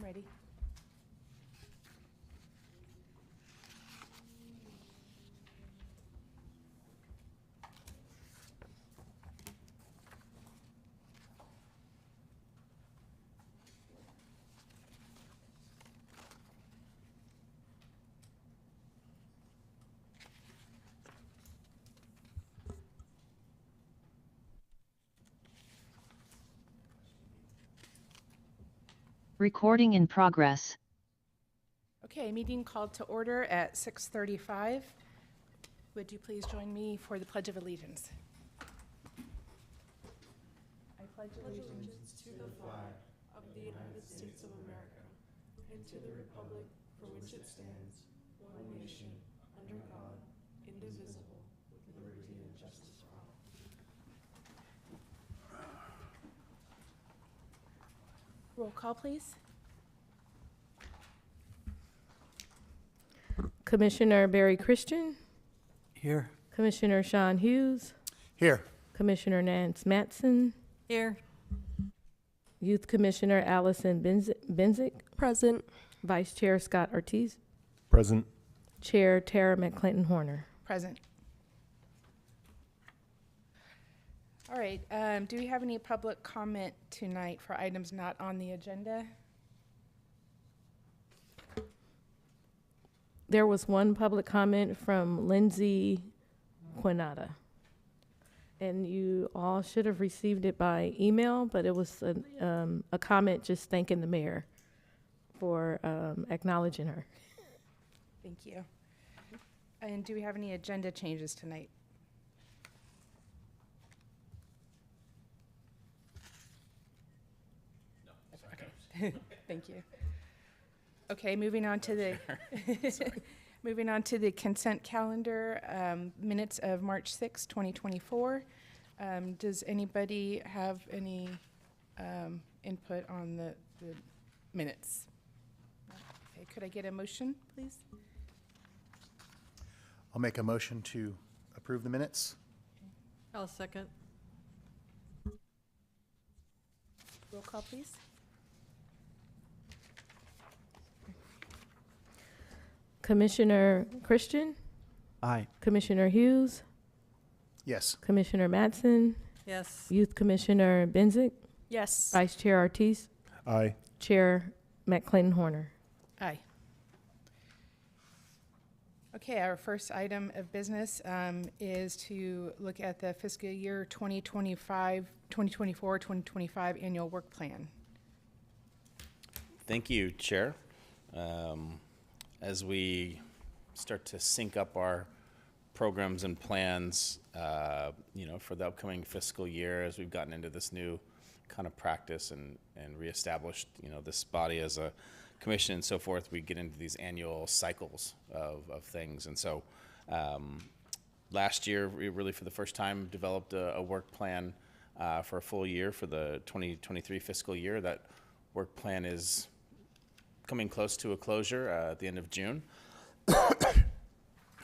I'm ready. Recording in progress. Okay, meeting called to order at 6:35. Would you please join me for the Pledge of Allegiance? I pledge allegiance to the flag of the United States of America and to the republic for which it stands, one nation, under God, indivisible, with liberty and justice for all. Roll call, please. Commissioner Barry Christian, Here. Commissioner Sean Hughes, Here. Commissioner Nance Matson, Here. Youth Commissioner Allison Benzick, Present. Vice Chair Scott Ortiz, Present. Chair Tara McClinton Horner. Present. All right, do we have any public comment tonight for items not on the agenda? There was one public comment from Lindsay Quinata. And you all should have received it by email, but it was a comment just thanking the mayor for acknowledging her. Thank you. And do we have any agenda changes tonight? No. Okay. Thank you. Okay, moving on to the moving on to the consent calendar, minutes of March 6, 2024. Does anybody have any input on the minutes? Okay, could I get a motion, please? I'll make a motion to approve the minutes. I'll second. Roll call, please. Commissioner Christian, Aye. Commissioner Hughes, Yes. Commissioner Matson, Yes. Youth Commissioner Benzick, Yes. Vice Chair Ortiz, Aye. Chair McClinton Horner. Aye. Okay, our first item of business is to look at the fiscal year 2024-2025 annual work plan. Thank you, Chair. As we start to sync up our programs and plans, for the upcoming fiscal year, as we've gotten into this new kind of practice and reestablished, this body as a commission and so forth, we get into these annual cycles of things. And so last year, we really, for the first time, developed a work plan for a full year for the 2023 fiscal year. That work plan is coming close to a closure at the end of June.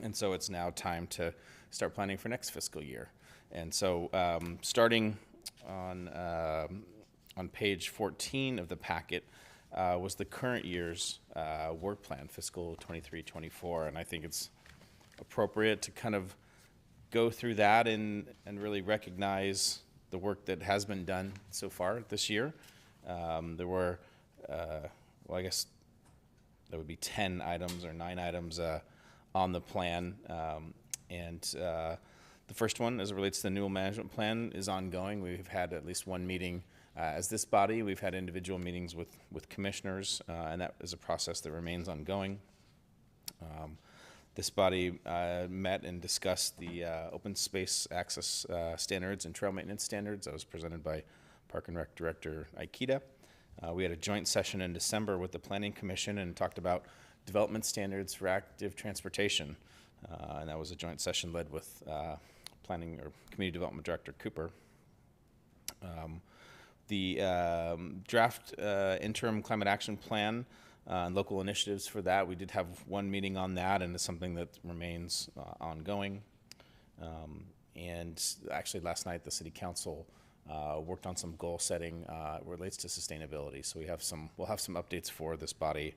And so it's now time to start planning for next fiscal year. And so starting on page 14 of the packet was the current year's work plan, fiscal 23-24. And I think it's appropriate to kind of go through that and really recognize the work that has been done so far this year. There were I guess there would be 10 items or 9 items on the plan. The first one, as it relates to the Newell Management Plan, is ongoing. We've had at least one meeting as this body. We've had individual meetings with commissioners, and that is a process that remains ongoing. This body met and discussed the open space access standards and trail maintenance standards. That was presented by Park and Rec Director Aikida. We had a joint session in December with the Planning Commission and talked about development standards for active transportation. And that was a joint session led with Planning or Community Development Director Cooper. The draft interim climate action plan and local initiatives for that, we did have one meeting on that, and it's something that remains ongoing. And actually last night the City Council worked on some goal setting relates to sustainability. So we'll have some updates for this body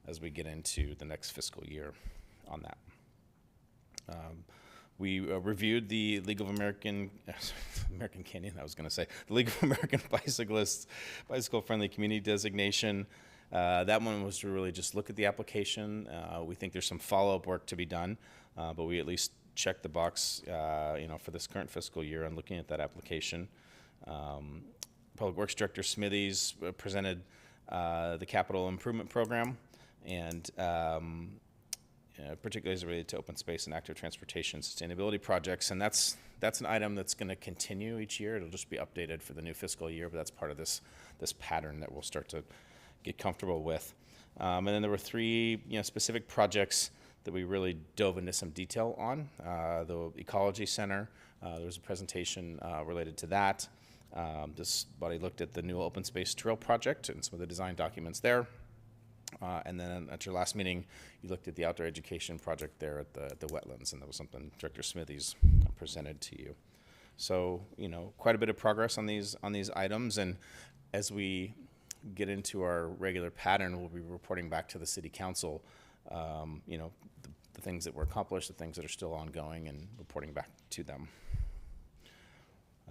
as we get into the next fiscal year on that. We reviewed the League of American Canyon, I was going to say, the League of American Bicyclists, bicycle-friendly community designation. That one was to really just look at the application. We think there's some follow-up work to be done, but we at least checked the box, for this current fiscal year on looking at that application. Public Works Director Smithies presented the capital improvement program, and particularly as related to open space and active transportation sustainability projects. And that's an item that's going to continue each year. It'll just be updated for the new fiscal year, but that's part of this pattern that we'll start to get comfortable with. And then there were three specific projects that we really dove into some detail on. The Ecology Center, there was a presentation related to that. This body looked at the new open space trail project and some of the design documents there. And then at your last meeting, you looked at the outdoor education project there at the wetlands, and that was something Director Smithies presented to you. So, quite a bit of progress on these items, and as we get into our regular pattern, we'll be reporting back to the City Council, the things that were accomplished, the things that are still ongoing, and reporting back to them.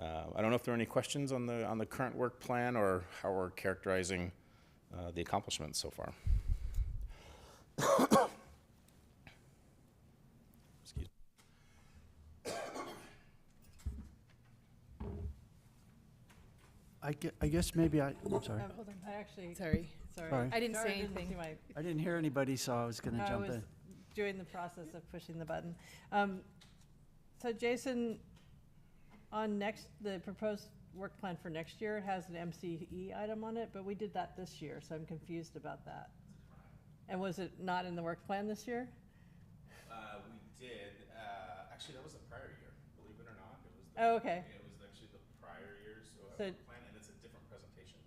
I don't know if there are any questions on the current work plan or how we're characterizing the accomplishments so far. Excuse me. I guess maybe I'm sorry. Hold on, I actually, Sorry. Sorry. I didn't say Sorry, anything. see my- I didn't hear anybody, so I was going to I jump was in. doing the process of pushing the button. So Jason, on the proposed work plan for next year has an MCE item on it, but we did that this year, so I'm confused about that. And was it not in the work plan this year? We did. Actually, that was the prior year. Believe it or not, it was. Oh, okay. It was actually the prior year's So- plan, and it's a different presentation.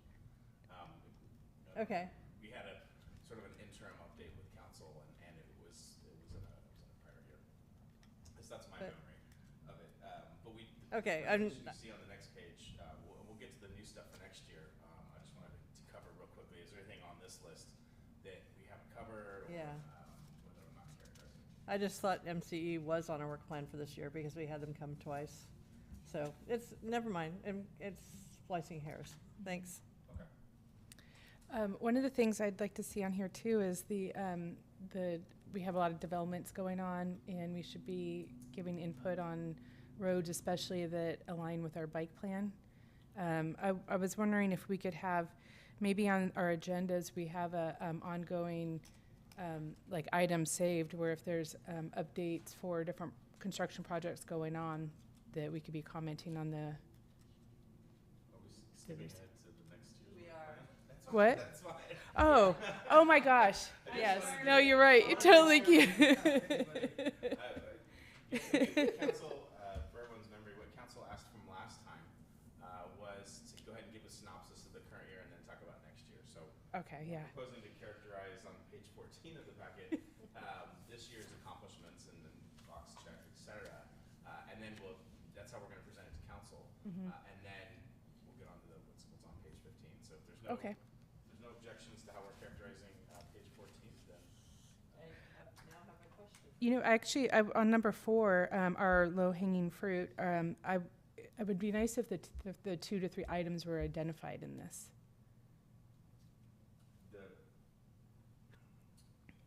Okay. We had a sort of an interim update with council, and it was in a prior year. That's my But- memory of it. But we. Okay, The I'm- presentation you see on the next page. We'll get to the new stuff for next year. I just wanted to cover real quickly. Is there anything on this list that we haven't covered? Or, Yeah. whether or not characterizing? I just thought MCE was on our work plan for this year because we had them come twice. So it's, never mind, it's splicing hairs. Thanks. One of the things I'd like to see on here too is we have a lot of developments going on, and we should be giving input on roads, especially that align with our bike plan. I was wondering if we could have, maybe on our agendas, we have a ongoing like item saved where if there's updates for different construction projects going on, that we could be commenting on the. Are we skipping ahead to the next year's? We are. What? That's fine. Oh my gosh. Yes. No, you're right. You totally can. Council, for everyone's memory, what council asked from last time was to go ahead and give a synopsis of the current year and then talk about next year. So Okay, yeah. proposing to characterize on page 14 of the packet this year's accomplishments and then box check, et cetera. And then that's how we're going to present it to council. And then we'll get on to what's on page 15. So if there's no Okay. objections to how we're characterizing page 14, then Actually, on number 4, our low-hanging fruit, it would be nice if the 2 to 3 items were identified in this.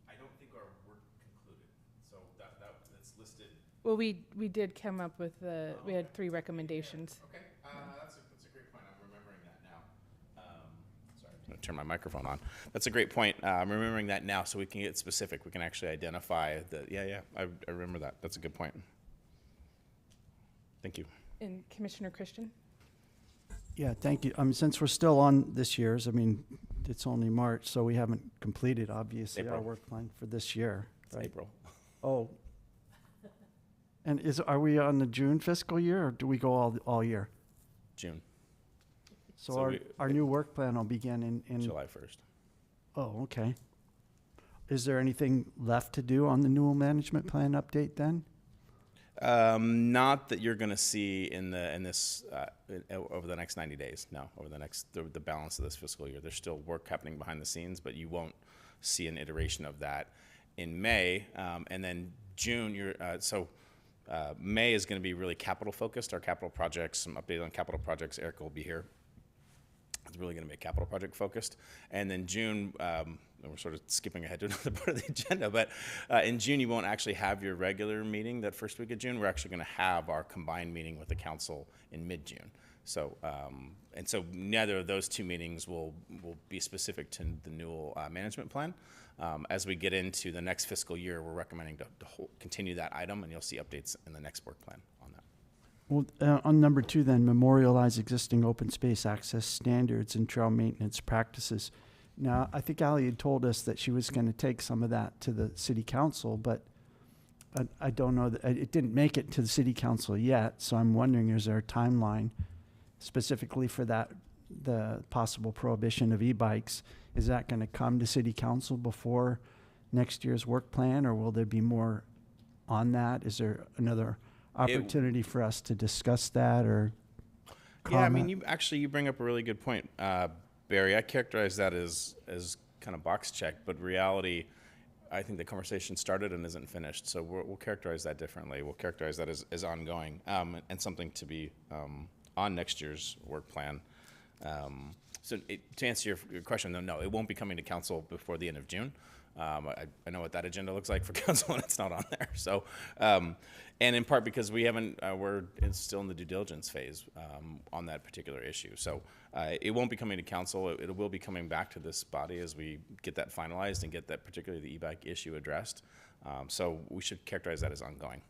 I don't think our work concluded. So that's listed. Well, we did come up with we had 3 recommendations. Okay, that's a great point. I'm remembering that now. Sorry, I'm going to turn my microphone on. That's a great point. I'm remembering that now, so we can get specific. We can actually identify I remember that. That's a good point. Thank you. And Commissioner Christian? Yeah, thank you. Since we're still on this year's, it's only March, so we haven't completed, obviously, our April. work plan for this year. It's Right? April. Oh. And are we on the June fiscal year, or do we go all year? June, So So our new work plan will begin in July 1st. Oh, okay. Is there anything left to do on the Newell Management Plan update then? Not that you're going to see in this over the next 90 days. No, over the balance of this fiscal year. There's still work happening behind the scenes, but you won't see an iteration of that in May. And then June, May is going to be really capital focused. Our capital projects, some update on capital projects. Erica will be here. It's really going to be capital project focused. And then June, we're sort of skipping ahead to another part of the agenda, but in June, you won't actually have your regular meeting that first week of June. We're actually going to have our combined meeting with the council in mid-June. So, so neither of those two meetings will be specific to the Newell management plan. As we get into the next fiscal year, we're recommending to continue that item, and you'll see updates in the next work plan on that. Well, on number 2 then, memorialize existing open space access standards and trail maintenance practices. Now, I think Ally had told us that she was going to take some of that to the city council, but I don't know that it didn't make it to the city council yet. So I'm wondering, is there a timeline specifically for that, the possible prohibition of e-bikes? Is that going to come to city council before next year's work plan, or will there be more on that? Is there another opportunity for us to discuss that or comment? Yeah, I mean, you bring up a really good point, Barry. I characterize that as kind of box check, but reality, I think the conversation started and isn't finished. So we'll characterize that differently. We'll characterize that as ongoing and something to be on next year's work plan. To answer your question, no, it won't be coming to council before the end of June. I know what that agenda looks like for council, and it's not on there. So, and in part because we haven't, it's still in the due diligence phase on that particular issue. So it won't be coming to council. It will be coming back to this body as we get that finalized and get that, particularly the e-bike issue, addressed. So we should characterize that as ongoing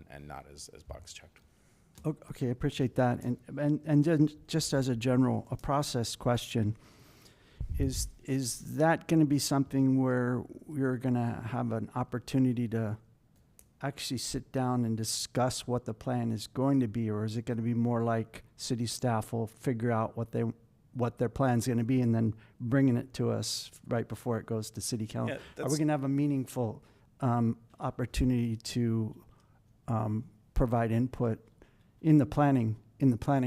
and not as box checked. Okay, I appreciate that. And then just as a process question, is that going to be something where we're going to have an opportunity to actually sit down and discuss what the plan is going to be, or is it going to be more like city staff will figure out what their plan's going to be and then bringing it to us right before it goes to city council? Yeah, are we going to have a meaningful opportunity to provide input in the planning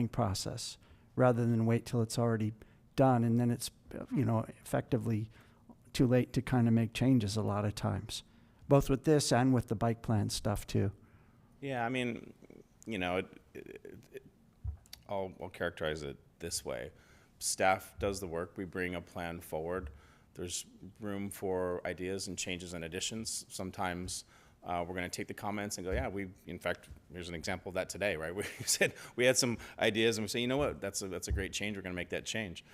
process, rather than wait till it's already done and then it's effectively too late to kind of make changes a lot of times, both with this and with the bike plan stuff too? Yeah, I mean, I'll characterize it this way. Staff does the work. We bring a plan forward. There's room for ideas and changes and additions. Sometimes we're going to take the comments and go, yeah, in fact, here's an example of that today, right? We said we had some ideas and we say, you know what, that's a great change. We're going to make that change.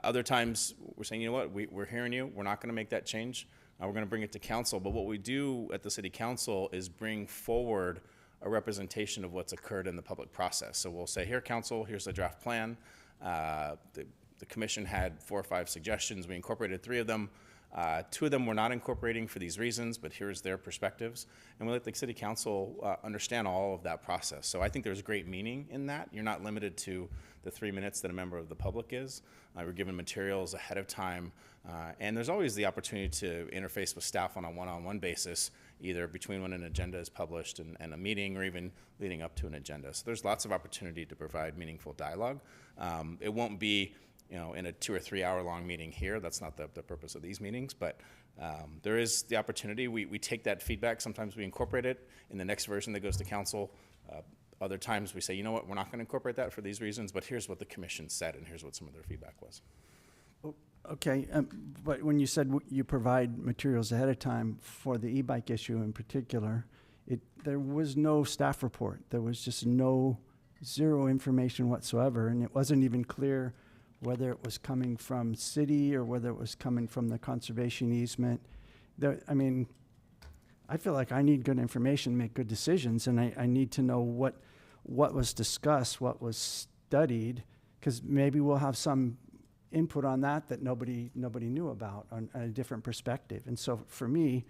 Other times we're saying, you know what, we're hearing you. We're not going to make that change. We're going to bring it to council. But what we do at the city council is bring forward a representation of what's occurred in the public process. So we'll say, here, council, here's the draft plan. The commission had 4 or 5 suggestions. We incorporated 3 of them. 2 of them we're not incorporating for these reasons, but here's their perspectives. And we let the city council understand all of that process. So I think there's great meaning in that. You're not limited to the 3 minutes that a member of the public is. We're given materials ahead of time. And there's always the opportunity to interface with staff on a one-on-one basis, either between when an agenda is published and a meeting, or even leading up to an agenda. So there's lots of opportunity to provide meaningful dialogue. It won't be in a 2 or 3 hour long meeting here. That's not the purpose of these meetings, but there is the opportunity. We take that feedback. Sometimes we incorporate it in the next version that goes to council. Other times we say, you know what, we're not going to incorporate that for these reasons, but here's what the commission said and here's what some of their feedback was. Okay, but when you said you provide materials ahead of time for the e-bike issue in particular, there was no staff report. There was just zero information whatsoever, and it wasn't even clear whether it was coming from city or whether it was coming from the conservation easement. I feel like I need good information to make good decisions, and I need to know what was discussed, what was studied, because maybe we'll have some input on that nobody knew about on a different perspective. And so for me,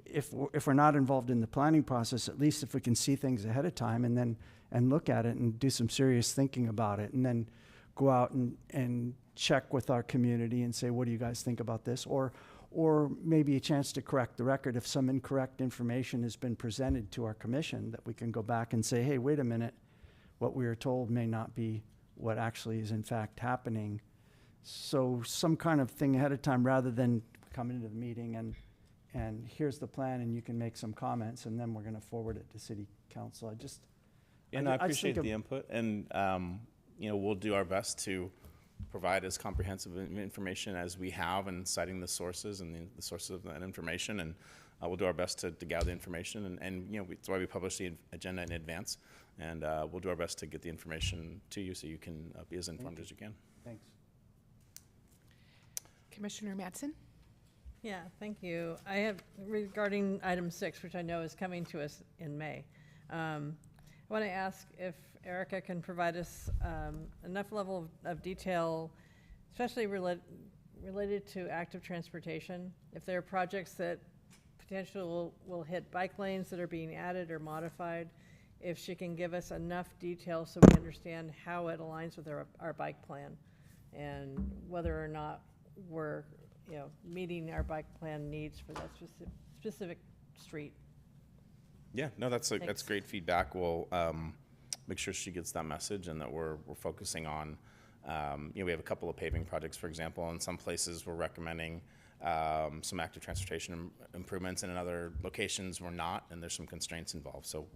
if we're not involved in the planning process, at least if we can see things ahead of time and look at it and do some serious thinking about it, and then go out and check with our community and say, what do you guys think about this? Or or maybe a chance to correct the record if some incorrect information has been presented to our commission, that we can go back and say, hey, wait a minute, what we were told may not be what actually is in fact happening. So some kind of thing ahead of time, rather than coming into the meeting and here's the plan and you can make some comments and then we're going to forward it to city council. I just And I appreciate the input, and we'll do our best to provide as comprehensive information as we have, and citing the sources and the sources of that information, and we'll do our best to gather the information, and that's why we publish the agenda in advance, and we'll do our best to get the information to you so you can be as informed as you can. Thanks. Commissioner Mattson? Yeah, thank you. I have, regarding item 6, which I know is coming to us in May, I want to ask if Erica can provide us enough level of detail, especially related to active transportation. If there are projects that potentially will hit bike lanes that are being added or modified, if she can give us enough detail so we understand how it aligns with our bike plan, and whether or not we're meeting our bike plan needs for that specific street. Yeah, no, that's Thanks. great feedback. We'll make sure she gets that message, and that we're focusing on. We have a couple of paving projects, for example. In some places, we're recommending some active transportation improvements, and in other locations, we're not, and there's some constraints involved. So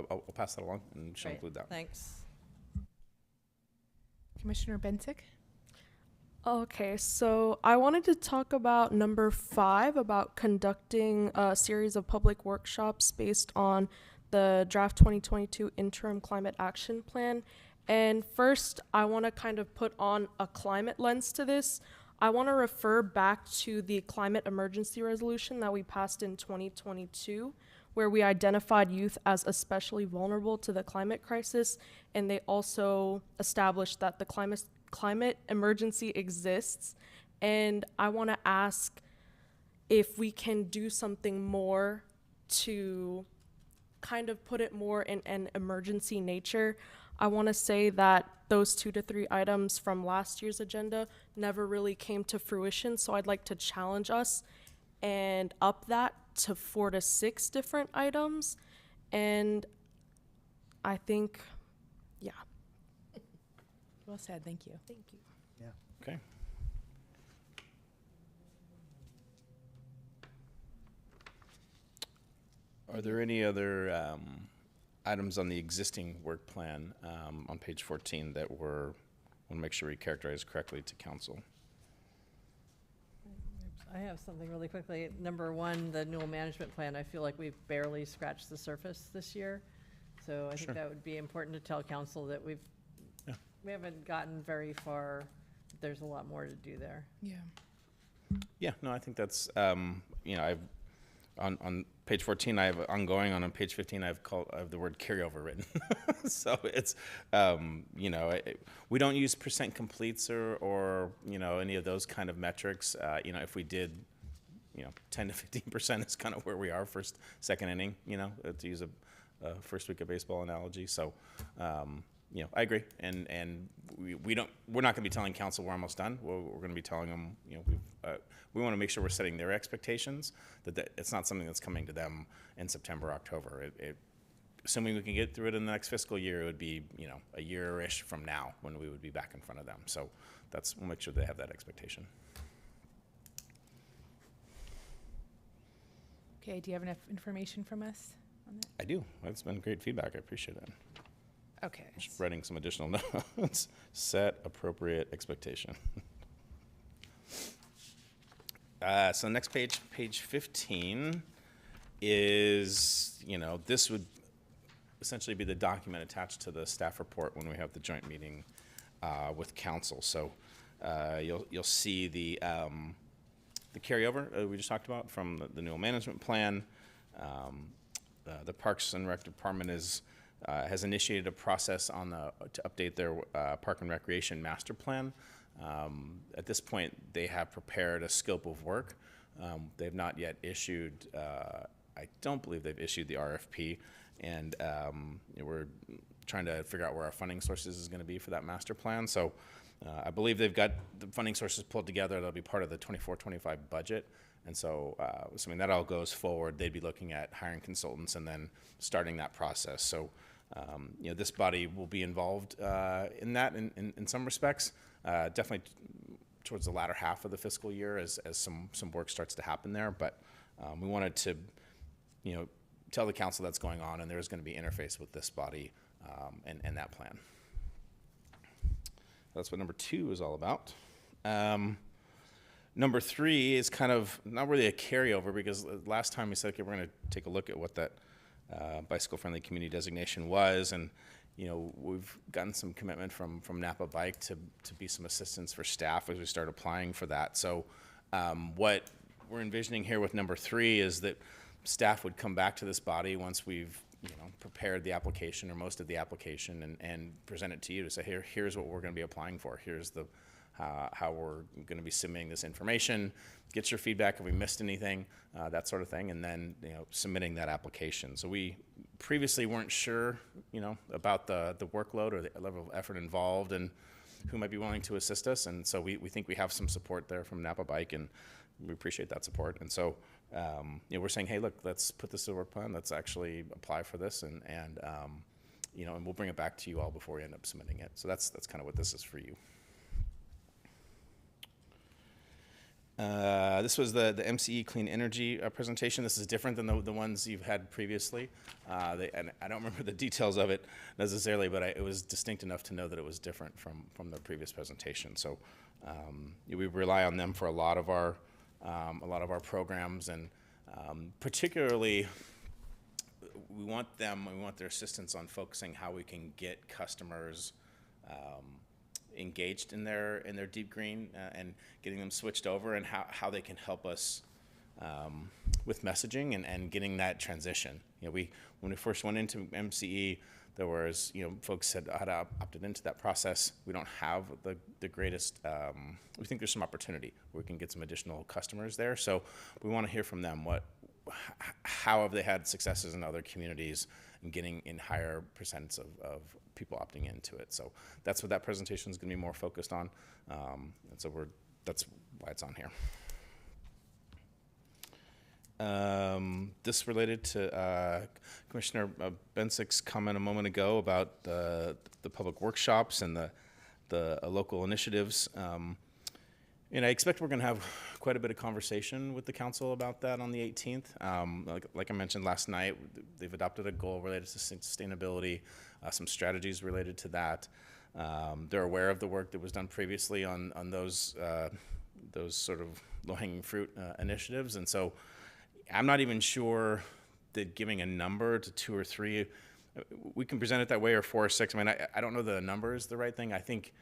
I'll pass that along, and she'll Great, include that. Thanks. Commissioner Bensick? Okay, so I wanted to talk about number 5, about conducting a series of public workshops based on the draft 2022 interim climate action plan. And first, I want to kind of put on a climate lens to this. I want to refer back to the climate emergency resolution that we passed in 2022, where we identified youth as especially vulnerable to the climate crisis, and they also established that the climate emergency exists. And I want to ask if we can do something more to kind of put it more in an emergency nature. I want to say that those 2 to 3 items from last year's agenda never really came to fruition, so I'd like to challenge us and up that to 4 to 6 different items. And I think, yeah. Well said, thank you. Thank you. Okay. Are there any other items on the existing work plan on page 14 that want to make sure we characterize correctly to council? I have something really quickly. Number 1, the Newell Management Plan. I feel like we've barely scratched the surface this year. So I Sure. think that would be important to tell council that we haven't gotten very far. There's a lot more to do there. Yeah. Yeah, no, I think that's, I've, on page 14, I have ongoing, on page 15, I have the word carryover written. So it's, we don't use percent completes or any of those kind of metrics. If we did, 10 to 15% is kind of where we are second inning, to use a first week of baseball analogy. So, I agree, and we're not going to be telling council we're almost done. We're going to be telling them, we want to make sure we're setting their expectations, that it's not something that's coming to them in September, October. Assuming we can get through it in the next fiscal year, it would be, a year-ish from now when we would be back in front of them. So we'll make sure they have that expectation. Okay, do you have enough information from us on that? I do. That's been great feedback. I appreciate it. Okay. Just writing some additional notes. Set appropriate expectation. So next page 15 is, this would essentially be the document attached to the staff report when we have the joint meeting with council. So you'll see the carryover we just talked about from the Newell Management Plan. The Parks and Rec Department has initiated a process to update their Park and Recreation Master Plan. At this point, they have prepared a scope of work. They've not yet issued, I don't believe they've issued the RFP, and we're trying to figure out where our funding sources is going to be for that master plan. So I believe they've got the funding sources pulled together. That'll be part of the 24-25 budget. And so, assuming that all goes forward, they'd be looking at hiring consultants and then starting that process. So, this body will be involved in that in some respects, definitely towards the latter half of the fiscal year as some work starts to happen there. But we wanted to, tell the council that's going on, and there's going to be interface with this body and that plan. That's what number 2 is all about. Number 3 is kind of not really a carryover, because last time we said, okay, we're going to take a look at what that bicycle-friendly community designation was, and we've gotten some commitment from Napa Bike to be some assistance for staff as we start applying for that. So what we're envisioning here with number 3 is that staff would come back to this body once we've prepared the application or most of the application and present it to you to say, here's what we're going to be applying for. Here's the how we're going to be submitting this information, get your feedback if we missed anything, that sort of thing, and then submitting that application. So we previously weren't sure about the workload or the level of effort involved and who might be willing to assist us, and so we think we have some support there from Napa Bike, and we appreciate that support. And so we're saying, hey, look, let's put this to a work plan. Let's actually apply for this, and we'll bring it back to you all before we end up submitting it. So that's kind of what this is for you. This was the MCE Clean Energy presentation. This is different than the ones you've had previously. And I don't remember the details of it necessarily, but it was distinct enough to know that it was different from the previous presentation. So we rely on them for a lot of our programs, and particularly we want their assistance on focusing how we can get customers engaged in their deep green and getting them switched over, and how they can help us with messaging and getting that transition. When we first went into MCE, there was folks had opted into that process. We don't have the greatest. We think there's some opportunity where we can get some additional customers there. So we want to hear from them. How have they had successes in other communities and getting in higher percents of people opting into it? So that's what that presentation is going to be more focused on, and so that's why it's on here. This related to Commissioner Bensick's comment a moment ago about the public workshops and the local initiatives. And I expect we're going to have quite a bit of conversation with the council about that on the 18th. Like I mentioned last night, they've adopted a goal related to sustainability, some strategies related to that. They're aware of the work that was done previously on those sort of low-hanging fruit initiatives. And so I'm not even sure that giving a number to 2 or 3, we can present it that way, or 4 or 6. I mean, I don't know the number is the right thing. I think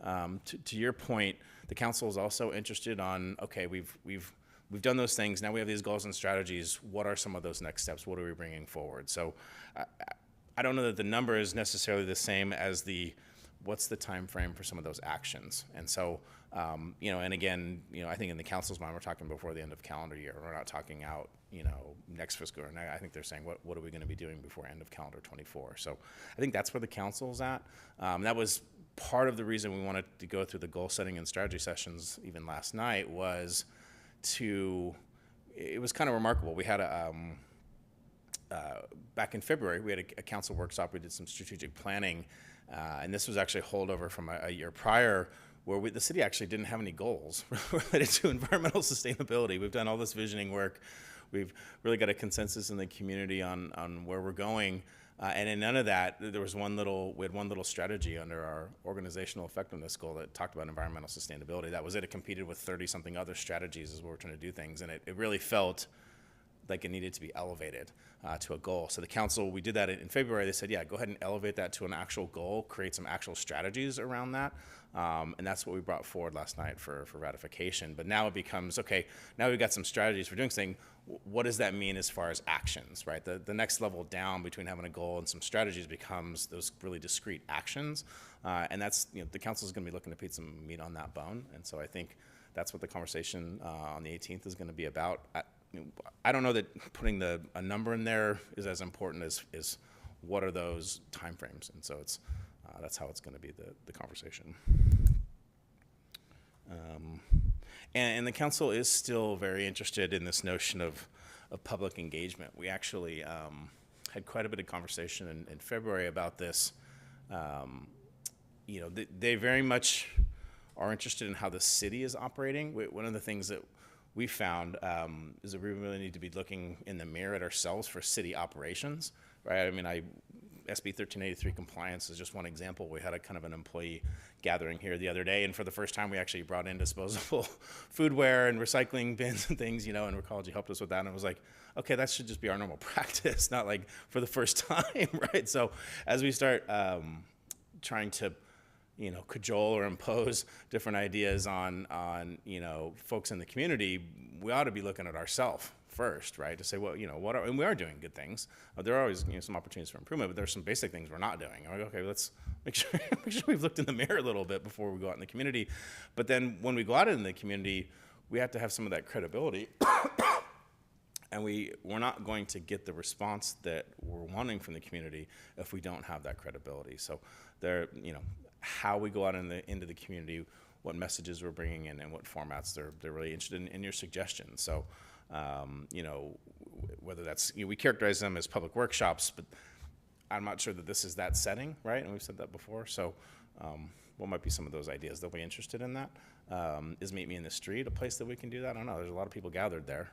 to your point, the council is also interested on, okay, we've done those things. Now we have these goals and strategies. What are some of those next steps? What are we bringing forward? So I don't know that the number is necessarily the same as what's the time frame for some of those actions. And so, and again, I think in the council's mind, we're talking before the end of calendar year. We're not talking out, next fiscal year. And I think they're saying, what are we going to be doing before end of calendar 24? So I think that's where the council's at. That was part of the reason we wanted to go through the goal setting and strategy sessions even last night, it was kind of remarkable. We had back in February, we had a council workshop. We did some strategic planning, and this was actually a holdover from a year prior, where the city actually didn't have any goals related to environmental sustainability. We've done all this visioning work. We've really got a consensus in the community on where we're going. And in none of that, we had one little strategy under our organizational effectiveness goal that talked about environmental sustainability. That was it. It competed with 30-something other strategies as we were trying to do things. And it really felt like it needed to be elevated to a goal. So the council, we did that in February. They said, yeah, go ahead and elevate that to an actual goal, create some actual strategies around that. And that's what we brought forward last night for ratification. But now it becomes, okay, now we've got some strategies for doing something. What does that mean as far as actions, right? The next level down between having a goal and some strategies becomes those really discrete actions. And that's, the council is going to be looking to put some meat on that bone. And so I think that's what the conversation on the 18th is going to be about. I don't know that putting a number in there is as important as what are those timeframes? And so it's, that's how it's going to be the conversation. And the council is still very interested in this notion of public engagement. We actually had quite a bit of conversation in February about this. You know, they very much are interested in how the city is operating. One of the things that we found is that we really need to be looking in the mirror at ourselves for city operations, right? I mean, SB 1383 compliance is just one example. We had a kind of an employee gathering here the other day, and for the first time, we actually brought in disposable foodware and recycling bins and things, you know, and Recology helped us with that, and it was like, okay, that should just be our normal practice, not like for the first time, right? So as we start trying to, you know, cajole or impose different ideas on you know, folks in the community, we ought to be looking at ourselves first, right? To say, well, you know, and we are doing good things. There are always, you know, some opportunities for improvement, but there's some basic things we're not doing. I'm like, okay, let's make sure we've looked in the mirror a little bit before we go out in the community. But then when we go out in the community, we have to have some of that credibility. And we're not going to get the response that we're wanting from the community if we don't have that credibility. So there, you know, how we go out into the community, what messages we're bringing in, and what formats they're really interested in your suggestions. So, you know, whether that's, you know, we characterize them as public workshops, but I'm not sure that this is that setting, right? And we've said that before. So, what might be some of those ideas? They'll be interested in that. Is Meet Me in the Street a place that we can do that? I don't know. There's a lot of people gathered there,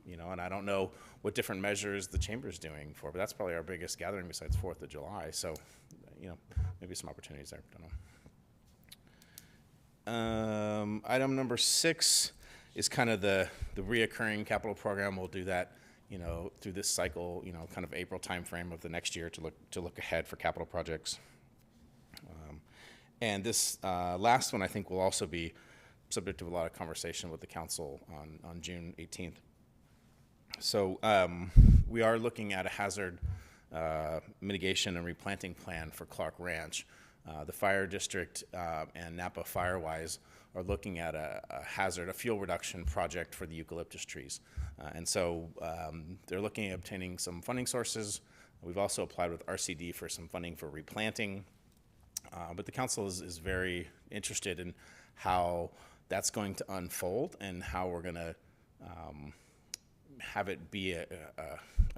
you know, and I don't know what different measures the chamber's doing for, but that's probably our biggest gathering besides 4th of July. So, you know, maybe some opportunities there. Don't know. Item number 6 is kind of the reoccurring capital program. We'll do that, you know, through this cycle, you know, kind of April timeframe of the next year to look ahead for capital projects. And this last one, I think, will also be subject to a lot of conversation with the council on June 18th. So we are looking at a hazard mitigation and replanting plan for Clark Ranch. The fire district and Napa Firewise are looking at a fuel reduction project for the eucalyptus trees. And so they're looking at obtaining some funding sources. We've also applied with RCD for some funding for replanting. But the council is very interested in how that's going to unfold and how we're going to have it be a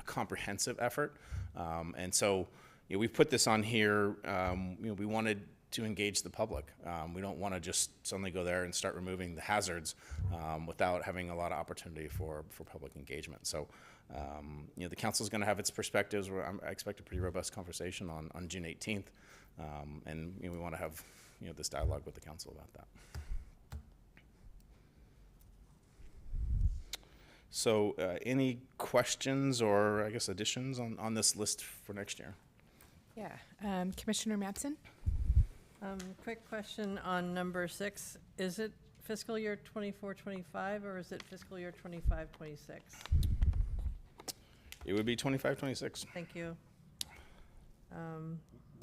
comprehensive effort. And so, you know, we put this on here. You know, we wanted to engage the public. We don't want to just suddenly go there and start removing the hazards without having a lot of opportunity for public engagement. So, you know, the council is going to have its perspectives. I expect a pretty robust conversation on June 18th. And you know, we want to have, you know, this dialogue with the council about that. So any questions or, I guess, additions on this list for next year? Yeah. Commissioner Mattson? Quick question on number 6. Is it fiscal year 24-25 or is it fiscal year 25-26? It would be 25-26. Thank you.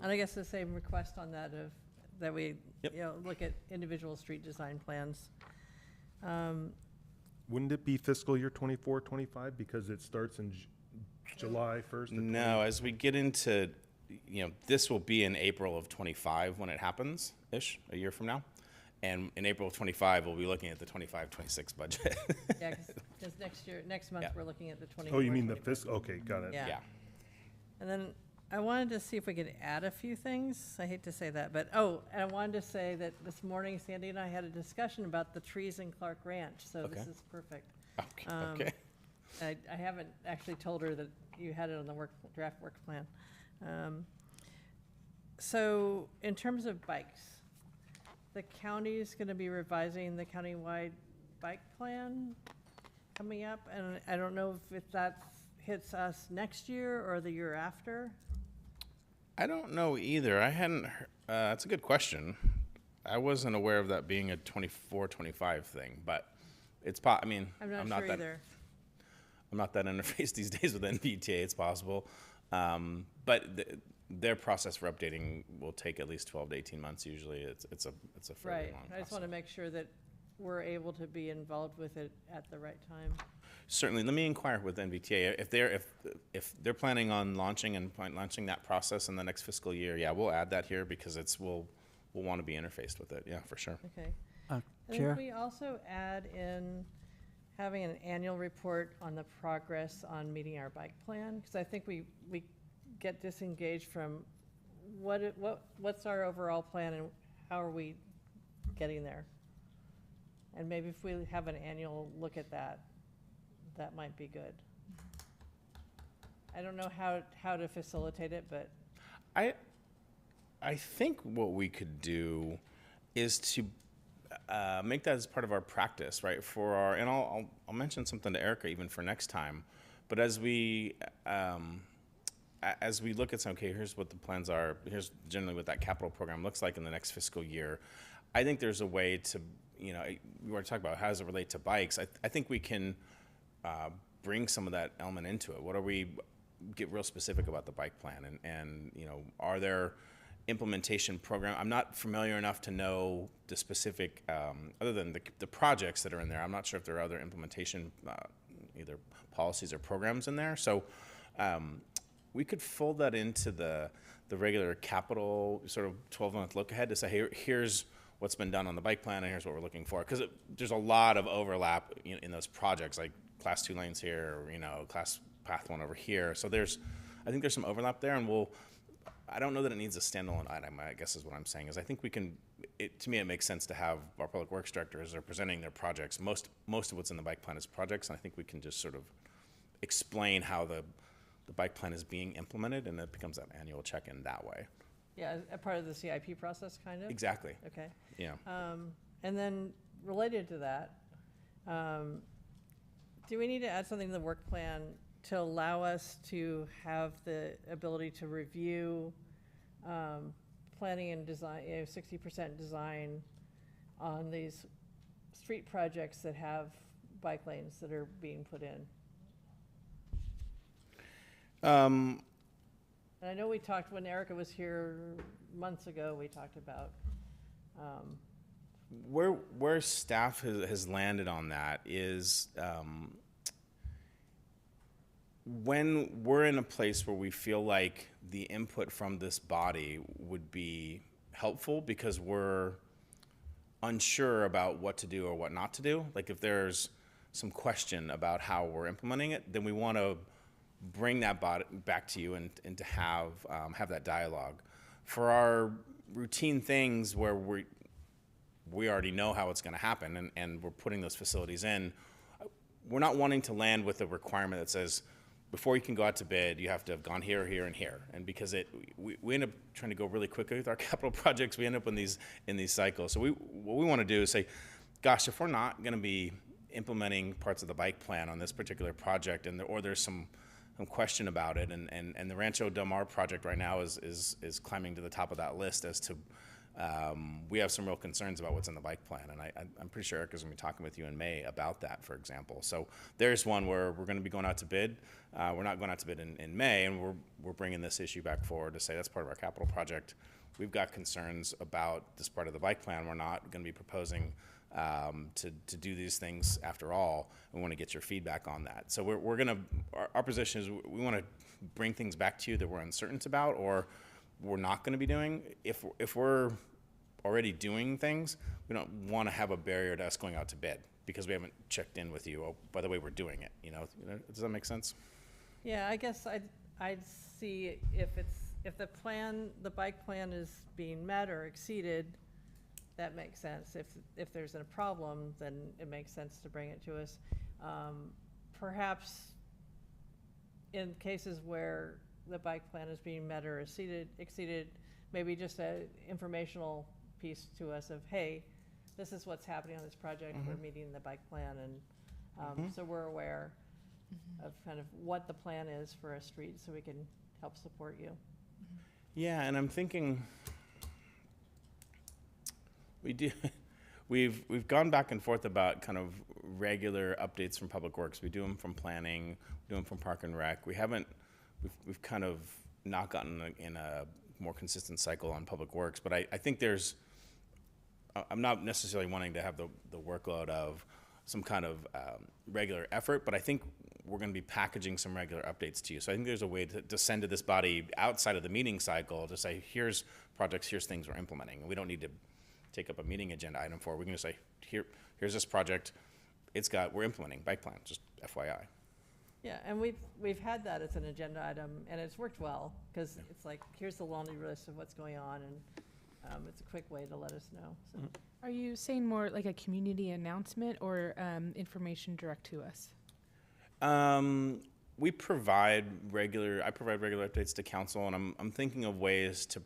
And I guess the same request on that that we Yep. you know, look at individual street design plans. Wouldn't it be fiscal year 24-25 because it starts in July 1st? No, as we get into, you know, this will be in April of 25 when it happens-ish, a year from now. And in April of 25, we'll be looking at the 25-26 budget. Yeah, because next month, Yeah. we're looking at the 24. Oh, you mean the fiscal? Okay, got it. Yeah. Yeah. And then I wanted to see if we could add a few things. I hate to say that, but, and I wanted to say that this morning Sandy and I had a discussion about the trees in Clark Ranch, so this Okay. is perfect. Okay. I haven't actually told her that you had it on the draft work plan. So in terms of bikes, the county's going to be revising the countywide bike plan coming up, and I don't know if that hits us next year or the year after. I don't know either. I hadn't, that's a good question. I wasn't aware of that being a 24-25 thing, but it's, I mean, I'm not sure either. I'm not that interfaced these days with NVTA, it's possible. But their process for updating will take at least 12 to 18 months usually. It's a fairly Right. long I just want to process. make sure that we're able to be involved with it at the right time. certainly, let me inquire with NVTA. If they're planning on launching that process in the next fiscal year, yeah, we'll add that here because we'll want to be interfaced with it. Yeah, for sure. Okay. And Chair? if we also add in having an annual report on the progress on meeting our bike plan, because I think we get disengaged from what's our overall plan and how are we getting there? And maybe if we have an annual look at that, that might be good. I don't know how to facilitate it, but I think what we could do is to make that as part of our practice, right? And I'll mention something to Erica even for next time. But as we look at okay, here's what the plans are. Here's generally what that capital program looks like in the next fiscal year. I think there's a way to, we were talking about how does it relate to bikes. I think we can bring some of that element into it. What are we get real specific about the bike plan and are there implementation program? I'm not familiar enough to know the specific, other than the projects that are in there. I'm not sure if there are other implementation, either policies or programs in there. So we could fold that into the regular capital sort of 12-month look ahead to say, hey, here's what's been done on the bike plan and here's what we're looking for. Because there's a lot of overlap in those projects, like class 2 lanes here, class path 1 over here. So I think there's some overlap there, and I don't know that it needs a standalone item, I guess is what I'm saying, is I think we can, to me it makes sense to have our public works directors are presenting their projects. Most of what's in the bike plan is projects, and I think we can just sort of explain how the bike plan is being implemented, and it becomes an annual check-in that way. yeah, a part of the CIP process, kind of? Exactly. Okay. Yeah. And then related to that, do we need to add something to the work plan to allow us to have the ability to review planning and design, 60% design on these street projects that have bike lanes that are being put in? And I know we talked, when Erica was here months ago, we talked about Where staff has landed on that is when we're in a place where we feel like the input from this body would be helpful because we're unsure about what to do or what not to do. Like if there's some question about how we're implementing it, then we want to bring that back to you and to have that dialogue. For our routine things where we already know how it's going to happen and we're putting those facilities in, we're not wanting to land with a requirement that says, before you can go out to bid, you have to have gone here, here, and here. And because we end up trying to go really quickly with our capital projects, we end up in these cycles. So what we want to do is say, gosh, if we're not going to be implementing parts of the bike plan on this particular project, or there's some question about it, and the Rancho Del Mar project right now is climbing to the top of that list as to we have some real concerns about what's in the bike plan, and I'm pretty sure Erica's going to be talking with you in May about that, for example. So there's one where we're going to be going out to bid. We're not going out to bid in May, and we're bringing this issue back forward to say that's part of our capital project. We've got concerns about this part of the bike plan. We're not going to be proposing to do these things after all. We want to get your feedback on that. So we're going to, our position is we want to bring things back to you that we're uncertain about or we're not going to be doing. If we're already doing things, we don't want to have a barrier to us going out to bid because we haven't checked in with you. Oh, by the way, we're doing it. Does that make sense? Yeah, I guess I'd see if the bike plan is being met or exceeded, that makes sense. If there's a problem, then it makes sense to bring it to us. Perhaps in cases where the bike plan is being met or exceeded, maybe just an informational piece to us of, hey, this is what's happening on this project. We're meeting the bike plan, and so we're aware of kind of what the plan is for a street, so we can help support you. Yeah, and I'm thinking we've gone back and forth about kind of regular updates from Public Works. We do them from planning, we do them from Park and Rec. We've kind of not gotten in a more consistent cycle on Public Works, but I think I'm not necessarily wanting to have the workload of some kind of regular effort, but I think we're going to be packaging some regular updates to you. So I think there's a way to send to this body outside of the meeting cycle to say, here's projects, here's things we're implementing. And we don't need to take up a meeting agenda item for it. We can just say, here's this project. We're implementing bike plan, just FYI. Yeah, and we've had that as an agenda item, and it's worked well, because it's like, here's the laundry list of what's going on, and it's a quick way to let us know, so. Are you saying more like a community announcement or information direct to us? I provide regular updates to council, and I'm thinking of ways to,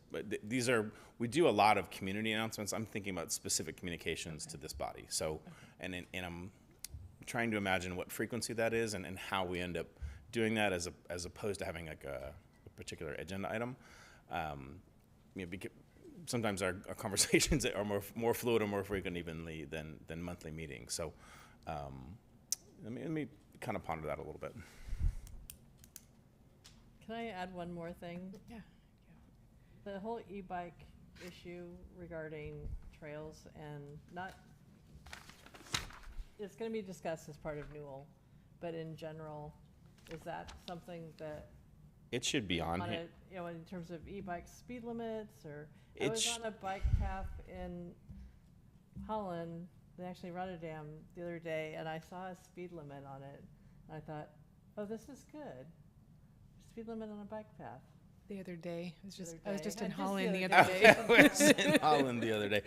we do a lot of community announcements. I'm thinking about specific communications to this body. So, and I'm trying to imagine what frequency that is and how we end up doing that as opposed to having like a particular agenda item. Because sometimes our conversations are more fluid or more frequent evenly than monthly meetings. So, let me kind of ponder that a little bit. Can I add one more thing? Yeah. The whole e-bike issue regarding trails and it's gonna be discussed as part of Newell, but in general, is that something that? It should be on here. You know, in terms of e-bike speed limits, or I It was sh- on a bike path in Holland, actually Rotterdam, the other day, and I saw a speed limit on it. And I thought, oh, this is good. Speed limit on a bike path. The other day, I was just other day. in Just the Holland the other other day. day. I was in Holland the other day.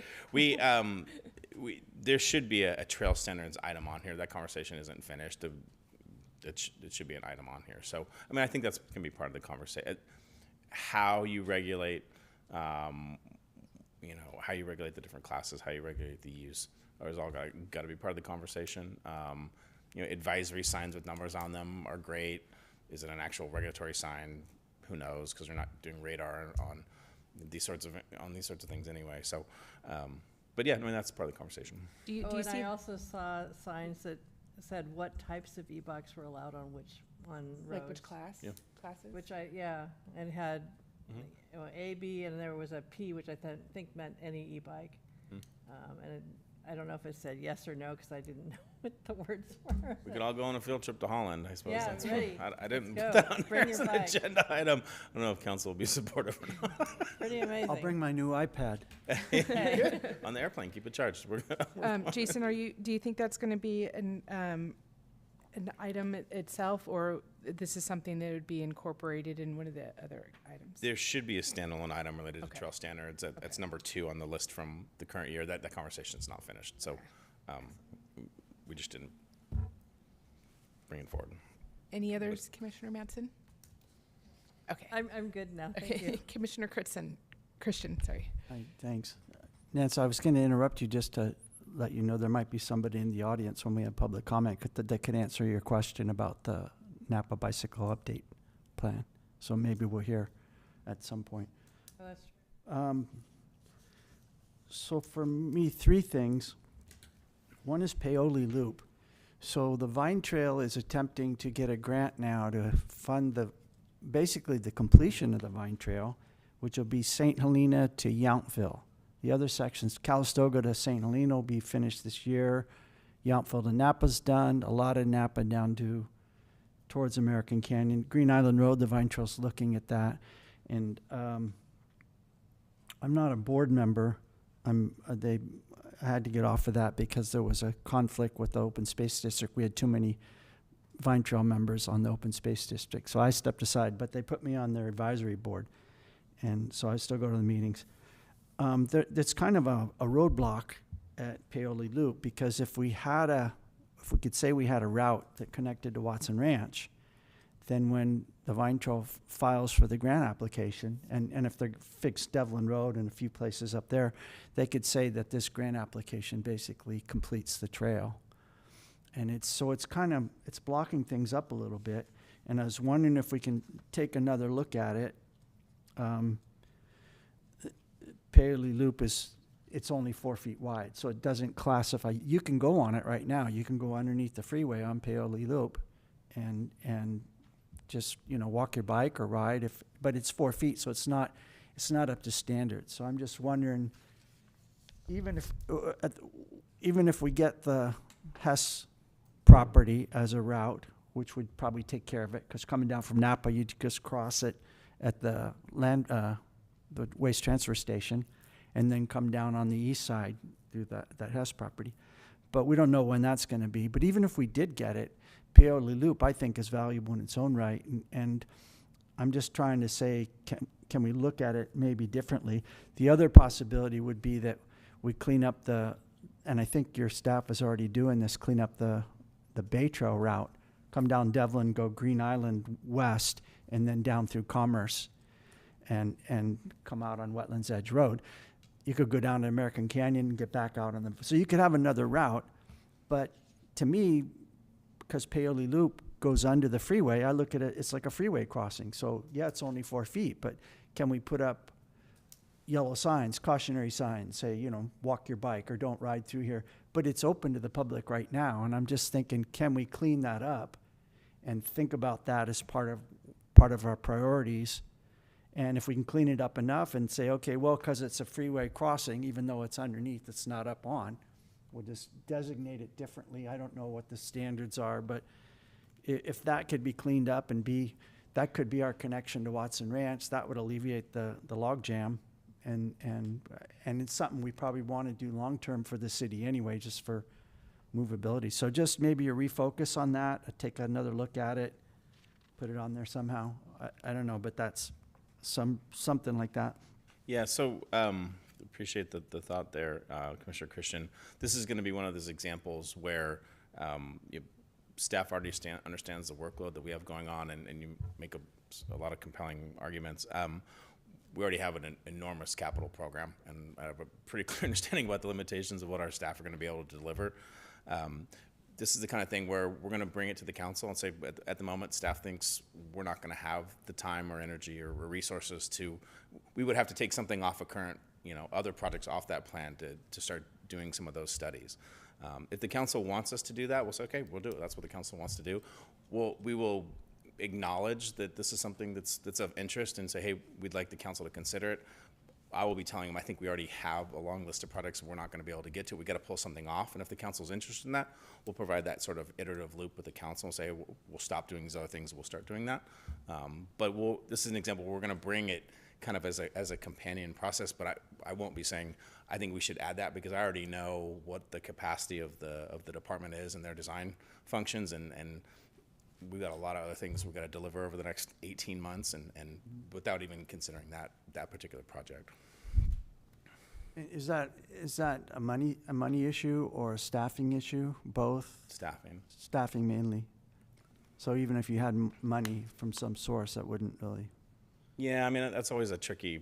There should be a trail standards item on here. That conversation isn't finished. It should be an item on here. So, I mean, I think that's going to be part of the conversation. How you regulate, how you regulate the different classes, how you regulate the use, is all got to be part of the conversation. Advisory signs with numbers on them are great. Is it an actual regulatory sign? Who knows? Because we're not doing radar on these sorts of things anyway. So, but yeah, I mean, that's part of the conversation. Do you And see? I also saw signs that said what types of e-bikes were allowed on roads. Like which class? Yeah. Classes? And it had A, B, and there was a P, which I think meant any e-bike. And I don't know if it said yes or no, because I didn't know what the words were. We could all go on a field trip to Holland, I suppose. Yeah, That's ready. I didn't Let's put go. that on Bring there as your an bike. agenda item. I don't know if council will be supportive or not. Pretty amazing. I'll bring my new iPad. Okay. On the airplane, keep it charged. Jason, do you think that's going to be an item itself, or this is something that would be incorporated in one of the other items? There should be a standalone item related Okay. to trail standards. That's number 2 on the list from the current year. That conversation's not finished. So we just didn't bring it forward. Any others, Commissioner Mattson? Okay. I'm good now, thank Okay, you. Commissioner Christian, sorry. Hi, thanks. Nancy, I was going to interrupt you just to let you know there might be somebody in the audience when we have public comment that could answer your question about the Napa bicycle update plan. So maybe we'll hear at some point. Oh, that's So for me, 3 things. One is Paoli Loop. So the Vine Trail is attempting to get a grant now to fund basically the completion of the Vine Trail, which will be St. Helena to Yountville. The other sections, Calistoga to St. Helena, will be finished this year. Yountville to Napa's done. A lot of Napa down towards American Canyon. Green Island Road, the Vine Trail's looking at that. And I'm not a board member. I had to get off of that because there was a conflict with the Open Space District. We had too many Vine Trail members on the Open Space District. So I stepped aside, but they put me on their advisory board. And so I still go to the meetings. That's kind of a roadblock at Paoli Loop, because if we could say we had a route that connected to Watson Ranch, then when the Vine Trail files for the grant application, and if they fix Devlin Road and a few places up there, they could say that this grant application basically completes the trail. And it's blocking things up a little bit. And I was wondering if we can take another look at it. Paoli Loop it's only 4 feet wide, so it doesn't classify. You can go on it right now. You can go underneath the freeway on Paoli Loop and just, walk your bike or ride, but it's 4 feet, so it's not up to standard. So I'm just wondering even if we get the Hess property as a route, which would probably take care of it, because coming down from Napa, you'd just cross it at the the waste transfer station, and then come down on the east side through that Hess property. But we don't know when that's going to be. But even if we did get it, Paoli Loop, I think, is valuable in its own right. And I'm just trying to say, can we look at it maybe differently? The other possibility would be that we clean up and I think your staff is already doing this, clean up the Bay Trail route, come down Devlin, go Green Island west, and then down through Commerce and come out on Wetlands Edge Road. You could go down to American Canyon and get back out on so you could have another route. But to me, because Paoli Loop goes under the freeway, I look at it, it's like a freeway crossing. So yeah, it's only 4 feet, but can we put up yellow signs, cautionary signs, say, walk your bike or don't ride through here? But it's open to the public right now. And I'm just thinking, can we clean that up and think about that as part of our priorities? And if we can clean it up enough and say, okay, well, because it's a freeway crossing, even though it's underneath, it's not up on, we'll just designate it differently. I don't know what the standards are, but if that could be cleaned up and that could be our connection to Watson Ranch, that would alleviate the log jam. And it's something we probably want to do long-term for the city anyway, just for movability. So just maybe a refocus on that, take another look at it, put it on there somehow. I don't know, but that's something like that. Yeah, so appreciate the thought there, Commissioner Christian. This is going to be one of those examples where staff already understands the workload that we have going on, and you make a lot of compelling arguments. We already have an enormous capital program, and I have a pretty clear understanding about the limitations of what our staff are going to be able to deliver. This is the kind of thing where we're going to bring it to the council and say, at the moment, staff thinks we're not going to have the time or energy or resources we would have to take something off of current, other projects off that plan to start doing some of those studies. If the council wants us to do that, we'll say, okay, we'll do it. That's what the council wants to do. We will acknowledge that this is something that's of interest and say, hey, we'd like the council to consider it. I will be telling them, I think we already have a long list of projects we're not going to be able to get to. We got to pull something off. And if the council's interested in that, we'll provide that sort of iterative loop with the council and say, we'll stop doing these other things. We'll start doing that. But this is an example where we're going to bring it kind of as a companion process. But I won't be saying, I think we should add that, because I already know what the capacity of the department is and their design functions. And we've got a lot of other things we've got to deliver over the next 18 months and without even considering that particular project. Is that a money issue or a staffing issue? Both? Staffing mainly. So even if you had money from some source, that wouldn't really. Yeah, I mean, that's always a tricky,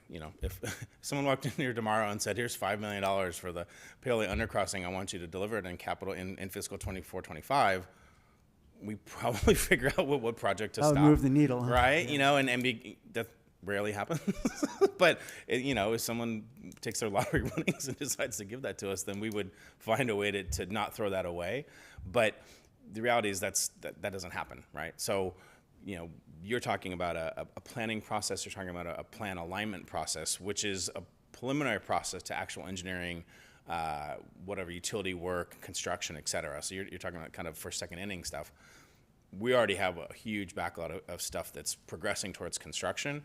if someone walked in here tomorrow and said, here's $5 million for the Paoli undercrossing, I want you to deliver it in capital in fiscal 24-25, we probably figure out what project to stop. That would move the needle. Huh? Right? Yeah. That rarely happens. But, if someone takes their lottery winnings and decides to give that to us, then we would find a way to not throw that away. But the reality is that doesn't happen, right? So, you're talking about a planning process, you're talking about a plan alignment process, which is a preliminary process to actual engineering, whatever utility work, construction, et cetera. So you're talking about kind of first, second inning stuff. We already have a huge backlog of stuff that's progressing towards construction.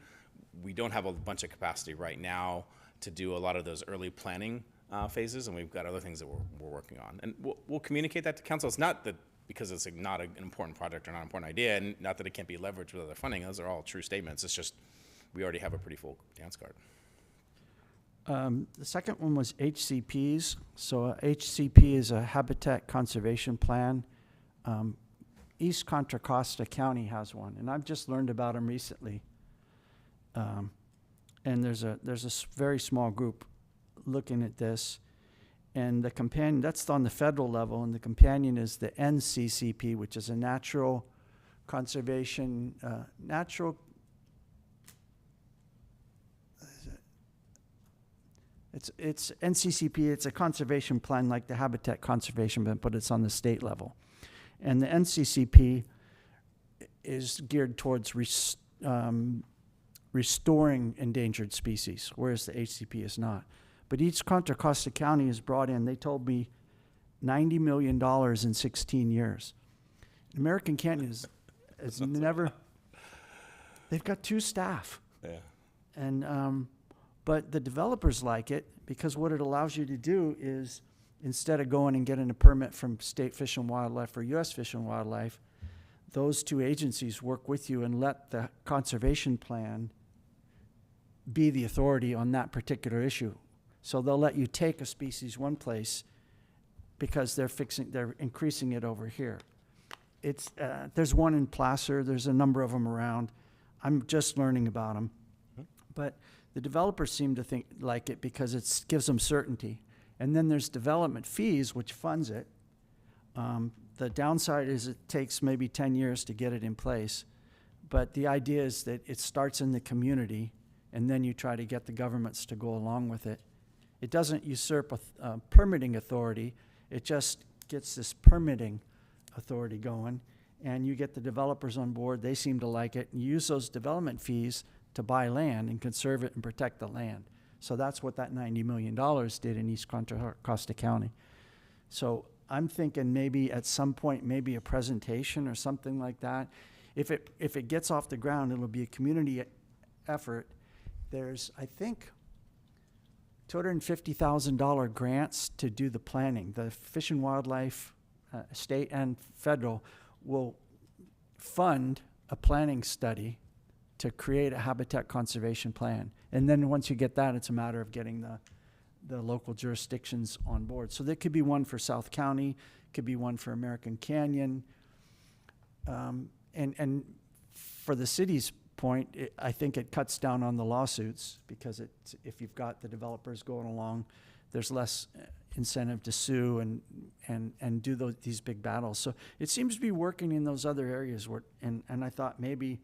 We don't have a bunch of capacity right now to do a lot of those early planning phases, and we've got other things that we're working on. And we'll communicate that to council. It's not that because it's not an important project or not an important idea, and not that it can't be leveraged with other funding. Those are all true statements. It's just we already have a pretty full dance card. The second one was HCPs. So HCP is a habitat conservation plan. East Contra Costa County has one, and I've just learned about them recently. And there's a very small group looking at this, and the companion, that's on the federal level, and the companion is the NCCP, which is a natural conservation, It's NCCP, it's a conservation plan like the habitat conservation plan, but it's on the state level. And the NCCP is geared towards restoring endangered species, whereas the HCP is not. But East Contra Costa County has brought in, they told me, $90 million in 16 years. American Canyon has never, they've got 2 staff. Yeah. And, but the developers like it because what it allows you to do is instead of going and getting a permit from State Fish and Wildlife or U.S. Fish and Wildlife, those 2 agencies work with you and let the conservation plan be the authority on that particular issue. So they'll let you take a species one place because they're increasing it over here. It's, there's one in Placer, there's a number of them around. I'm just learning about them. But the developers seem to like it because it gives them certainty. And then there's development fees, which funds it. The downside is it takes maybe 10 years to get it in place. But the idea is that it starts in the community, and then you try to get the governments to go along with it. It doesn't usurp a permitting authority. It just gets this permitting authority going, and you get the developers on board. They seem to like it, and you use those development fees to buy land and conserve it and protect the land. So that's what that $90 million did in East Contra Costa County. So I'm thinking maybe at some point, maybe a presentation or something like that. If it gets off the ground, it'll be a community effort. There's, I think, $250,000 grants to do the planning. The Fish and Wildlife, state and federal, will fund a planning study to create a habitat conservation plan. And then once you get that, it's a matter of getting the local jurisdictions on board. So there could be one for South County, could be one for American Canyon. And for the city's point, I think it cuts down on the lawsuits because if you've got the developers going along, there's less incentive to sue and do these big battles. So it seems to be working in those other areas and I thought maybe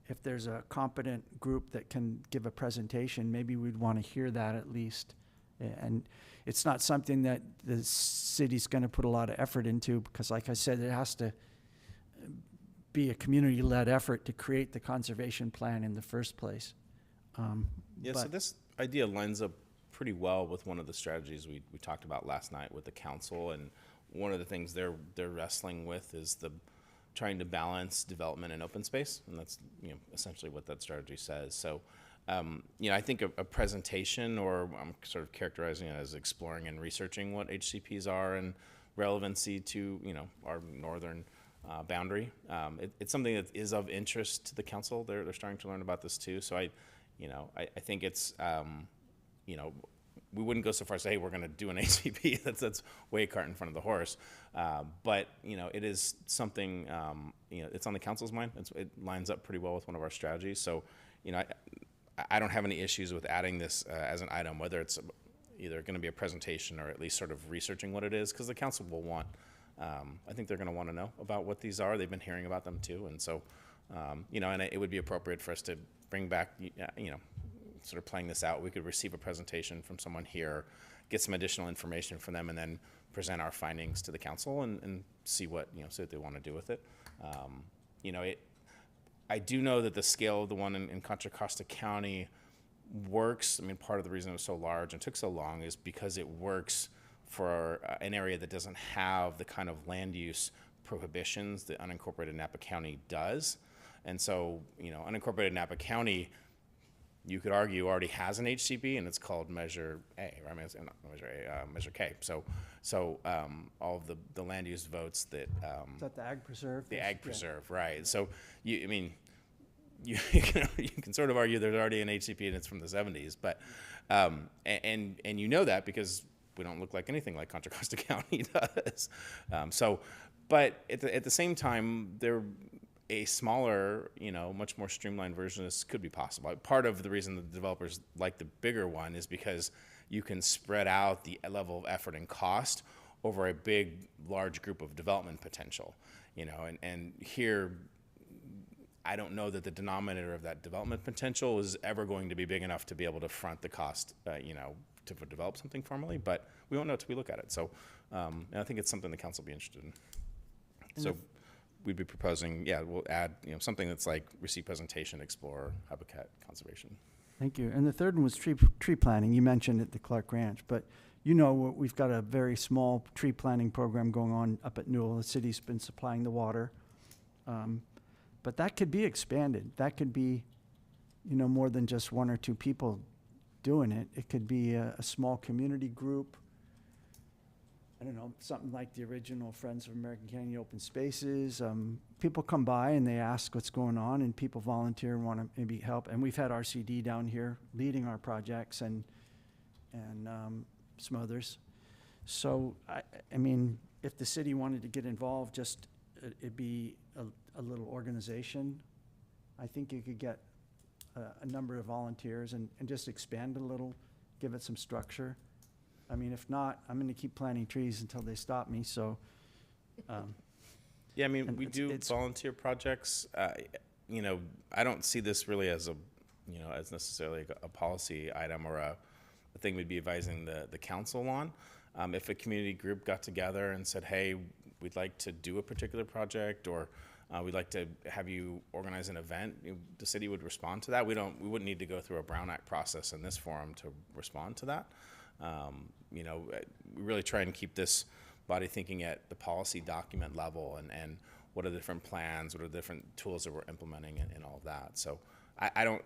if there's a competent group that can give a presentation, maybe we'd want to hear that at least. And it's not something that the city's going to put a lot of effort into because, like I said, it has to be a community-led effort to create the conservation plan in the first place. Yeah, so this idea lines up pretty well with one of the strategies we talked about last night with the council, and one of the things they're wrestling with is trying to balance development and open space, and that's essentially what that strategy says. So, I think a presentation, or I'm sort of characterizing it as exploring and researching what HCPs are and relevancy to our northern boundary. It's something that is of interest to the council. They're starting to learn about this too. So I think it's we wouldn't go so far as say, hey, we're going to do an HCP. that's way a cart in front of the horse. But it is something, it's on the council's mind. It lines up pretty well with one of our strategies. So, I don't have any issues with adding this as an item, whether it's either going to be a presentation or at least sort of researching what it is, because the council will want, I think they're going to want to know about what these are. They've been hearing about them too. And so, and it would be appropriate for us to bring back, sort of playing this out. We could receive a presentation from someone here, get some additional information from them, and then present our findings to the council and see what they want to do with it. I do know that the scale of the one in Contra Costa County works. I mean, part of the reason it was so large and took so long is because it works for an area that doesn't have the kind of land use prohibitions that unincorporated Napa County does. And so, unincorporated Napa County, you could argue, already has an HCP, and it's called Measure A, right? I mean, it's not Measure A, Measure K. So all of the land use votes that is that the Ag Preserve? The Ag Preserve, right? So you can sort of argue there's already an HCP and it's from the 70s, but and that because we don't look like anything like Contra Costa County does. But at the same time, a smaller, much more streamlined version of this could be possible. Part of the reason the developers like the bigger one is because you can spread out the level of effort and cost over a large group of development potential, and here, I don't know that the denominator of that development potential is ever going to be big enough to be able to front the cost, to develop something formally, but we won't know until we look at it. So, and I think it's something the council will be interested in. So we'd be proposing, we'll add, something that's like receive presentation, explore habitat conservation. Thank you. And the third one was tree planting. You mentioned at the Clark Ranch, but you know, we've got a very small tree planting program going on up at Newell. The city's been supplying the water. But that could be expanded. That could be, you know, more than just one or two people doing it. It could be a small community group. I don't know, something like the original Friends of American Canyon Open Spaces. People come by and they ask what's going on, and people volunteer and want to maybe help. And we've had RCD down here leading our projects and some others. So, I mean, if the city wanted to get involved, just it'd be a little organization. I think you could get a number of volunteers and just expand it a little, give it some structure. I mean, if not, I'm going to keep planting trees until they stop me, so. Yeah, I mean, And we do it's- volunteer projects. You know, I don't see this really as as necessarily a policy item or a thing we'd be advising the council on. If a community group got together and said, hey, we'd like to do a particular project, or we'd like to have you organize an event, the city would respond to that. We wouldn't need to go through a Brown Act process in this forum to respond to that. We really try and keep this body thinking at the policy document level and what are the different plans, what are the different tools that we're implementing and all of that. So I don't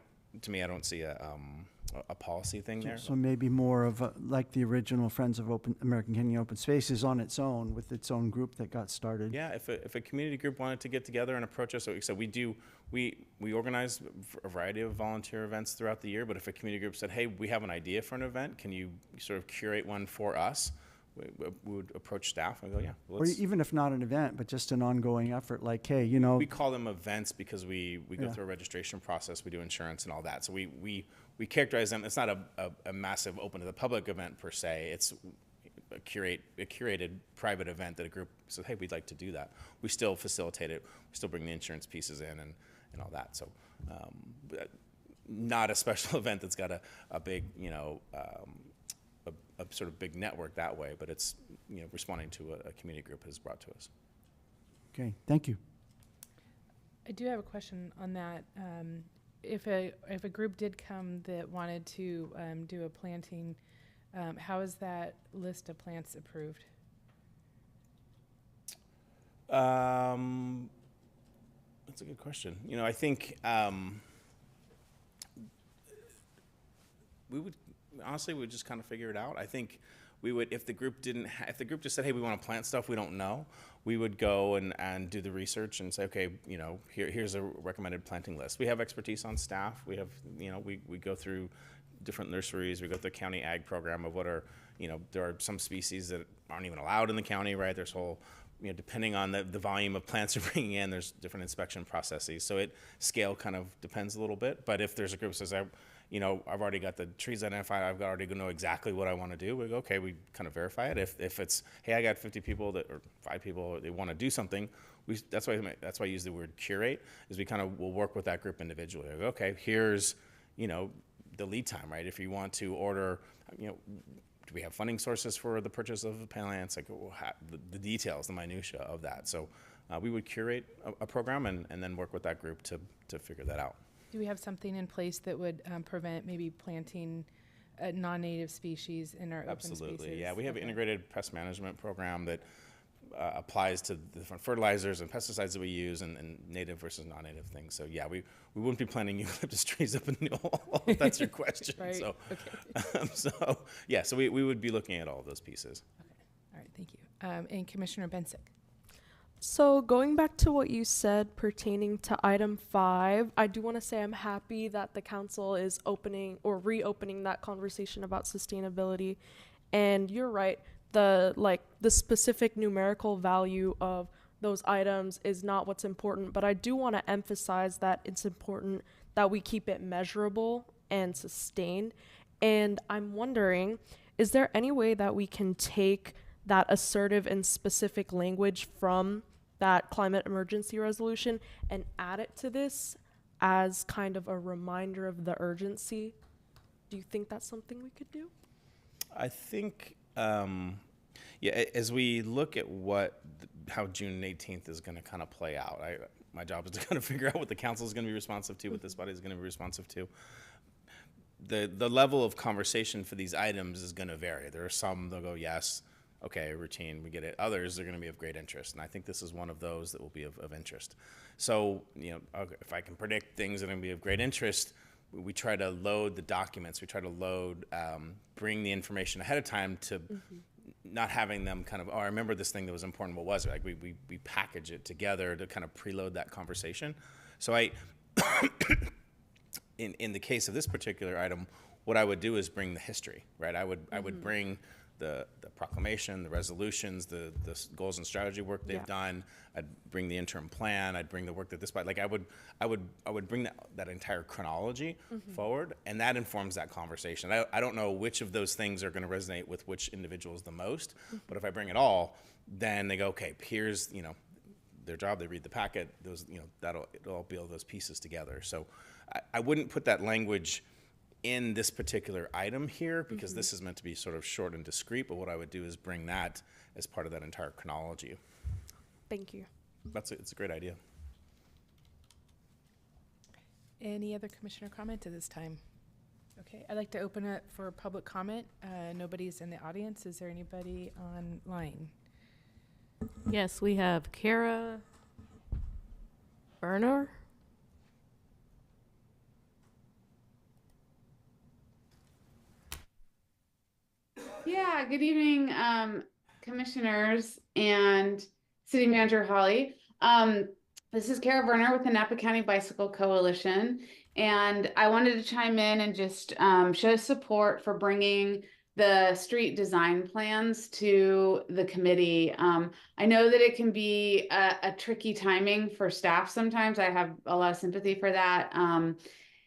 see a policy thing there. So maybe more of like the original Friends of American Canyon Open Spaces on its own, with its own group that got started. Yeah, if a community group wanted to get together and approach us, so we organize a variety of volunteer events throughout the year, but if a community group said, hey, we have an idea for an event, can you sort of curate one for us? We would approach staff and go, yeah. Or even if not an event, but just an ongoing effort, like, hey, you know. We call them events because we go Yeah. through a registration process, we do insurance and all that. So we characterize them, it's not a massive open to the public event per se, it's a curated private event that a group says, hey, we'd like to do that. We still facilitate it, we still bring the insurance pieces in and all that. So not a special event that's got a big, a sort of big network that way, but it's, responding to a community group has brought to us. Okay, thank you. I do have a question on that. If a group did come that wanted to do a planting, how is that list of plants approved? That's a good question. I think we would just kind of figure it out. I think we would, if the group if the group just said, hey, we want to plant stuff we don't know, we would go and do the research and say, okay, here's a recommended planting list. We have expertise on staff. We have, we go through different nurseries. We go through the county ag program of what are, there are some species that aren't even allowed in the county, right? There's whole, depending on the volume of plants you're bringing in, there's different inspection processes. So scale kind of depends a little bit. But if there's a group that says, I've already got the trees identified, I've already know exactly what I want to do, we go, okay, we kind of verify it. If it's, hey, I got 50 people or 5 people, they want to do something, that's why I use the word curate, is we kind of will work with that group individually. I go, okay, here's, the lead time, right? If you want to order, do we have funding sources for the purchase of plants? Like the details, the minutia of that. So we would curate a program and then work with that group to figure that out. Do we have something in place that would prevent maybe planting non-native species in our open spaces? Absolutely, yeah. We have an Okay. integrated pest management program that applies to the different fertilizers and pesticides that we use and native versus non-native things. So yeah, we wouldn't be planting eucalyptus trees up in Newell, if that's your question. Right, So, okay. So we would be looking at all of those pieces. All right, thank you. And Commissioner Bensick. So going back to what you said pertaining to item 5, I do want to say I'm happy that the council is opening or reopening that conversation about sustainability. And you're right, the specific numerical value of those items is not what's important, but I do want to emphasize that it's important that we keep it measurable and sustained. And I'm wondering, is there any way that we can take that assertive and specific language from that climate emergency resolution and add it to this as kind of a reminder of the urgency? Do you think that's something we could do? I think, as we look at how June 18th is going to kind of play out, my job is to kind of figure out what the council is going to be responsive to, what this body is going to be responsive to. the level of conversation for these items is going to vary. There are some they'll go, yes, okay, routine, we get it. Others are going to be of great interest, and I think this is one of those that will be of interest. So, if I can predict things that are going to be of great interest, we try to load the documents. We try to load, bring the information ahead of time to not having them kind of, oh, I remember this thing that was important. What was it? Like we package it together to kind of preload that conversation. So in the case of this particular item, what I would do is bring the history, right? I would bring the proclamation, the resolutions, the goals and strategy work they've done. I'd bring the interim plan. I'd bring the work that I would bring that entire chronology forward, and that informs that conversation. I don't know which of those things are going to resonate with which individuals the most, but if I bring it all, then they go, okay, here's their job. They read the packet. Those it'll all be all those pieces together. So I wouldn't put that language in this particular item here because this is meant to be sort of short and discreet, but what I would do is bring that as part of that entire chronology. Thank you. It's a great idea. Any other commissioner comment at this time? Okay, I'd like to open it for public comment. Nobody's in the audience. Is there anybody online? Yes, we have Kara Berner. Yeah, good evening, commissioners and City Manager Holly. This is Kara Werner with the Napa County Bicycle Coalition, and I wanted to chime in and just show support for bringing the street design plans to the committee. I know that it can be a tricky timing for staff sometimes. I have a lot of sympathy for that.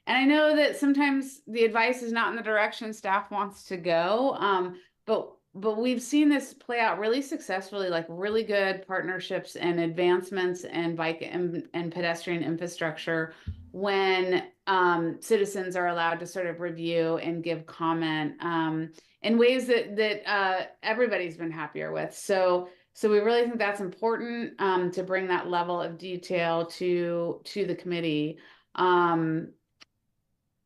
And I know that sometimes the advice is not in the direction staff wants to go, but we've seen this play out really successfully, like really good partnerships and advancements in bike and pedestrian infrastructure when citizens are allowed to sort of review and give comment in ways that everybody's been happier with. So we really think that's important to bring that level of detail to the committee.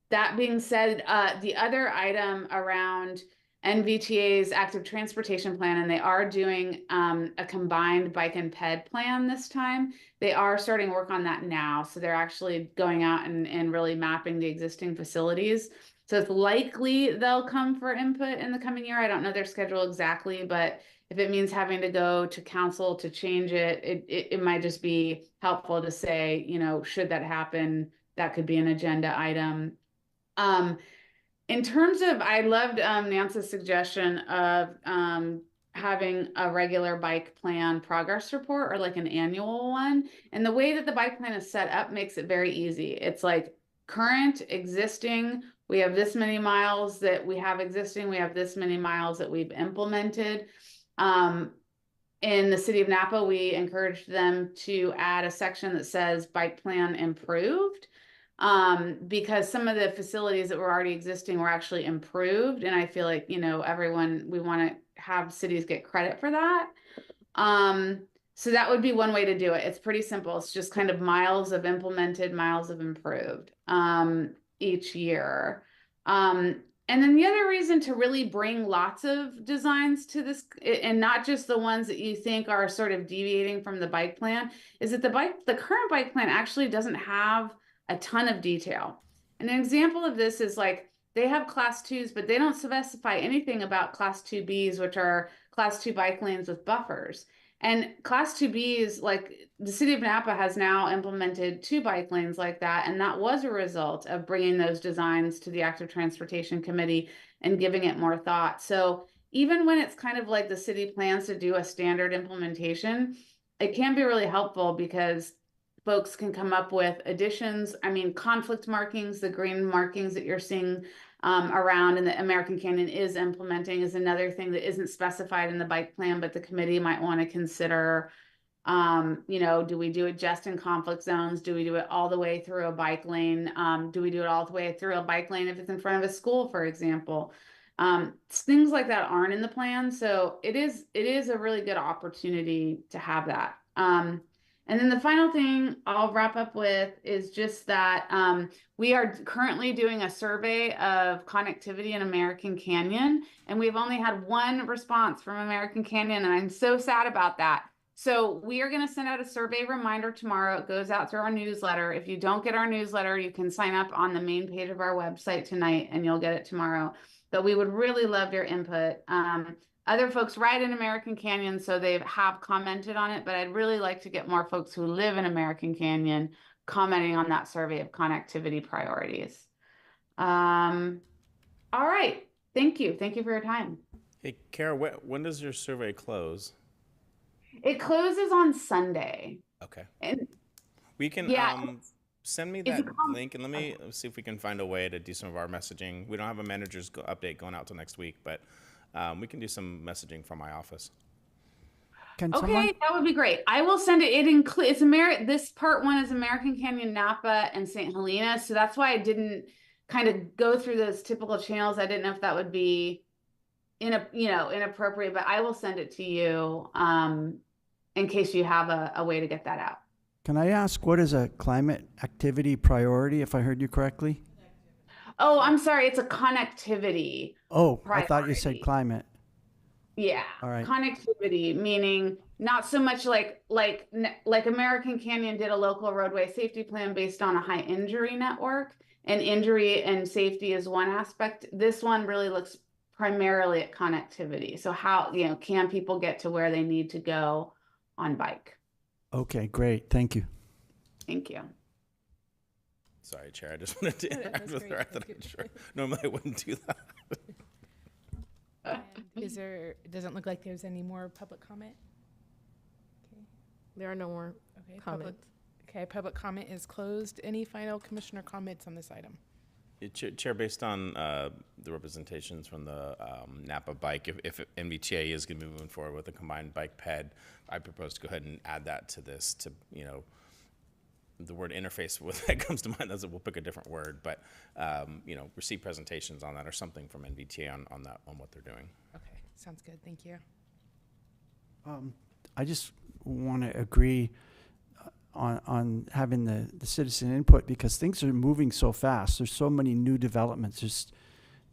That being said, the other item around NVTA's active transportation plan, and they are doing a combined bike and ped plan this time. They are starting work on that now. So they're actually going out and really mapping the existing facilities. So it's likely they'll come for input in the coming year. I don't know their schedule exactly, but if it means having to go to council to change it, it might just be helpful to say, should that happen, that could be an agenda item. In terms of, I loved Nance's suggestion of having a regular bike plan progress report or like an annual one. And the way that the bike plan is set up makes it very easy. It's like current, existing, we have this many miles that we have existing, we have this many miles that we've implemented. In the city of Napa, we encouraged them to add a section that says bike plan improved. Because some of the facilities that were already existing were actually improved. And I feel like, we want to have cities get credit for that. So that would be one way to do it. It's pretty simple. It's just kind of miles of implemented, miles of improved, each year. And then the other reason to really bring lots of designs to this, and not just the ones that you think are sort of deviating from the bike plan, is that the current bike plan actually doesn't have a ton of detail. And an example of this is like they have class 2s, but they don't specify anything about class 2Bs, which are class 2 bike lanes with buffers. And class 2Bs, like the city of Napa has now implemented 2 bike lanes like that. And that was a result of bringing those designs to the Active Transportation Committee and giving it more thought. So even when it's kind of like the city plans to do a standard implementation, it can be really helpful because folks can come up with additions. I mean, conflict markings, the green markings that you're seeing around and the American Canyon is implementing is another thing that isn't specified in the bike plan, but the committee might want to consider, do we do it just in conflict zones? Do we do it all the way through a bike lane? Do we do it all the way through a bike lane if it's in front of a school, for example? Things like that aren't in the plan. So it is a really good opportunity to have that. And then the final thing I'll wrap up with is just that we are currently doing a survey of connectivity in American Canyon, and we've only had one response from American Canyon, and I'm so sad about that. So we are going to send out a survey reminder tomorrow. It goes out through our newsletter. If you don't get our newsletter, you can sign up on the main page of our website tonight, and you'll get it tomorrow. But we would really love your input. Other folks write in American Canyon, so they have commented on it, but I'd really like to get more folks who live in American Canyon commenting on that survey of connectivity priorities. All right. Thank you. Thank you for your time. Hey, Kara, when does your survey close? It closes on Sunday. Okay. And We can yeah, send me it's that a com- link, and let me see if we can find a way to do some of our messaging. We don't have a manager's update going out till next week, but we can do some messaging from my office. Can okay, someone, that would be great. I will send it. It's this part one is American Canyon, Napa, and St. Helena. So that's why I didn't kind of go through those typical channels. I didn't know if that would be inappropriate, but I will send it to you in case you have a way to get that out. can I ask, what is a climate activity priority, if I heard you correctly? Oh, I'm sorry. It's a connectivity. Oh, I thought you said Priority. climate. Yeah. All right. Connectivity, meaning not so much like American Canyon did a local roadway safety plan based on a high injury network, and injury and safety is one aspect. This one really looks primarily at connectivity. So how, can people get to where they need to go on bike? Okay, great. Thank you. Thank you. Sorry, Chair. I just wanted to No, interact that's with great. her. I thought I'd sure. Normally I wouldn't do that. It doesn't look like there's any more public comment? Okay. There are no more Okay, comments. public comment is closed. Any final commissioner comments on this item? Chair, based on the representations from the Napa bike, if MBTA is going to be moving forward with a combined bike ped, I propose to go ahead and add that to this. To the word interface with that comes to mind. We'll pick a different word, but receive presentations on that or something from MBTA on what they're doing. Okay, sounds good. Thank you. I just want to agree on having the citizen input, because things are moving so fast. There's so many new developments.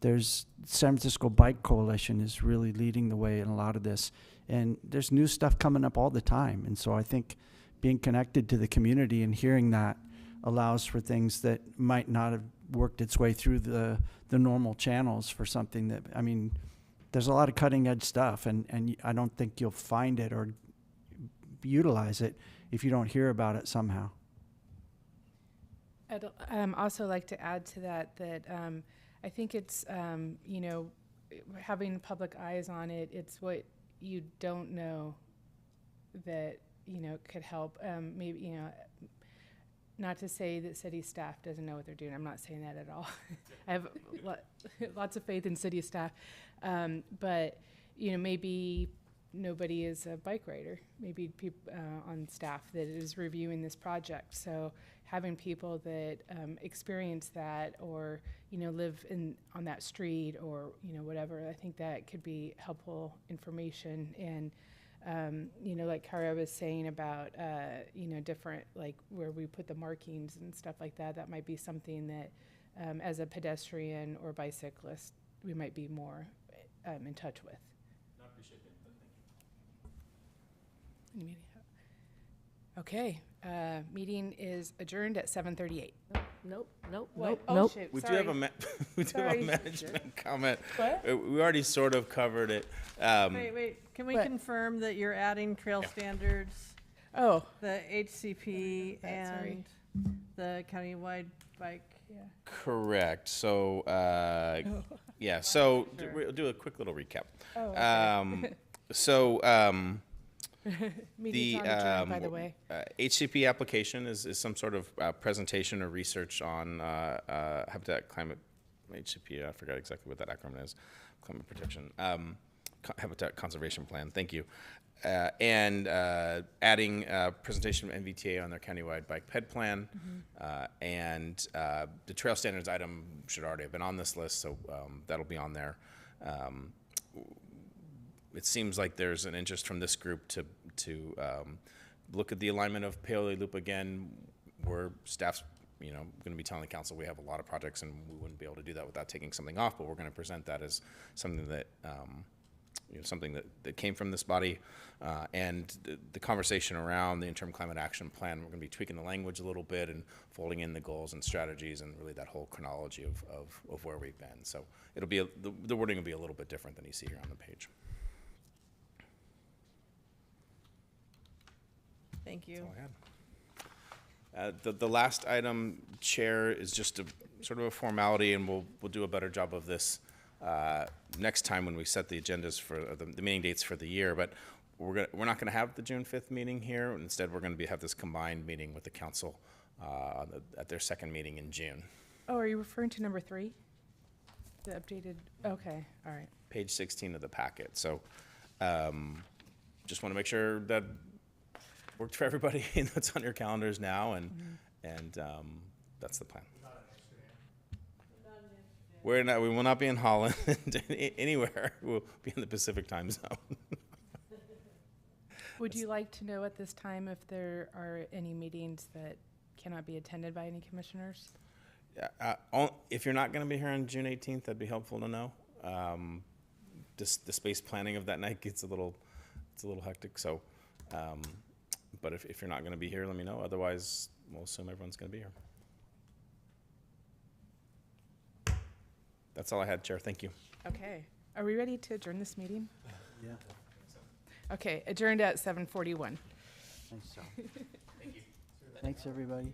There's San Francisco Bike Coalition is really leading the way in a lot of this, and there's new stuff coming up all the time. And so I think being connected to the community and hearing that allows for things that might not have worked its way through the normal channels for something that, I mean, there's a lot of cutting edge stuff, and I don't think you'll find it or utilize it if you don't hear about it somehow. I'd also like to add to that I think it's, having public eyes on it, it's what you don't know that, could help. Maybe, not to say that city staff doesn't know what they're doing. I'm not saying that at all. I have lots of faith in city staff. But, maybe nobody is a bike rider, maybe people on staff that is reviewing this project. So having people that experience that or, live on that street or, whatever, I think that could be helpful information. And, like Kara was saying about, different, like where we put the markings and stuff like that, that might be something that as a pedestrian or bicyclist, we might be more in touch with. Okay, meeting is adjourned at 7:38. Nope. What? Nope. Nope. Shoot, We do sorry. have a we do have Sorry. a management comment. What? We already sort of covered it. Wait, can we What? confirm that you're adding trail standards, Oh, the HCP, That, sorry. and the countywide bike? Correct. So, yeah. So we'll do a quick little recap. Oh, okay. Meeting's not adjourned, by the way. HCP application is some sort of presentation or research on habitat climate HCP. I forgot exactly what that acronym is. Climate protection, habitat conservation plan. Thank you. And adding presentation from NVTA on their countywide bike ped plan, and the trail standards item should already have been on this list, so that'll be on there. It seems like there's an interest from this group to look at the alignment of Paoli Loop again, where staff's, going to be telling the council we have a lot of projects and we wouldn't be able to do that without taking something off, but we're going to present that as something that, something that came from this body. And the conversation around the interim climate action plan, we're going to be tweaking the language a little bit and folding in the goals and strategies and really that whole chronology of where we've been. So it'll be, the wording will be a little bit different than you see here on the page. Thank you. That's all I had. The last item, Chair, is just a sort of a formality, and we'll do a better job of this next time when we set the agendas for the meeting dates for the year. But we're not going to have the June 5th meeting here. Instead, we're going to have this combined meeting with the council at their second meeting in June. Oh, are you referring to number 3? The updated, okay, all right. Page 16 of the packet. So just want to make sure that worked for everybody and that's on your calendars now, and that's the plan. We will not be in Holland anywhere. We'll be in the Pacific time zone. Would you like to know at this time if there are any meetings that cannot be attended by any commissioners? If you're not going to be here on June 18th, that'd be helpful to know. Just the space planning of that night gets it's a little hectic. So, but if you're not going to be here, let me know. Otherwise, we'll assume everyone's going to be here. That's all I had, Chair. Thank you. Okay. Are we ready to adjourn this meeting? Yeah. Okay, adjourned at 7:41. Nice job. Thanks, everybody.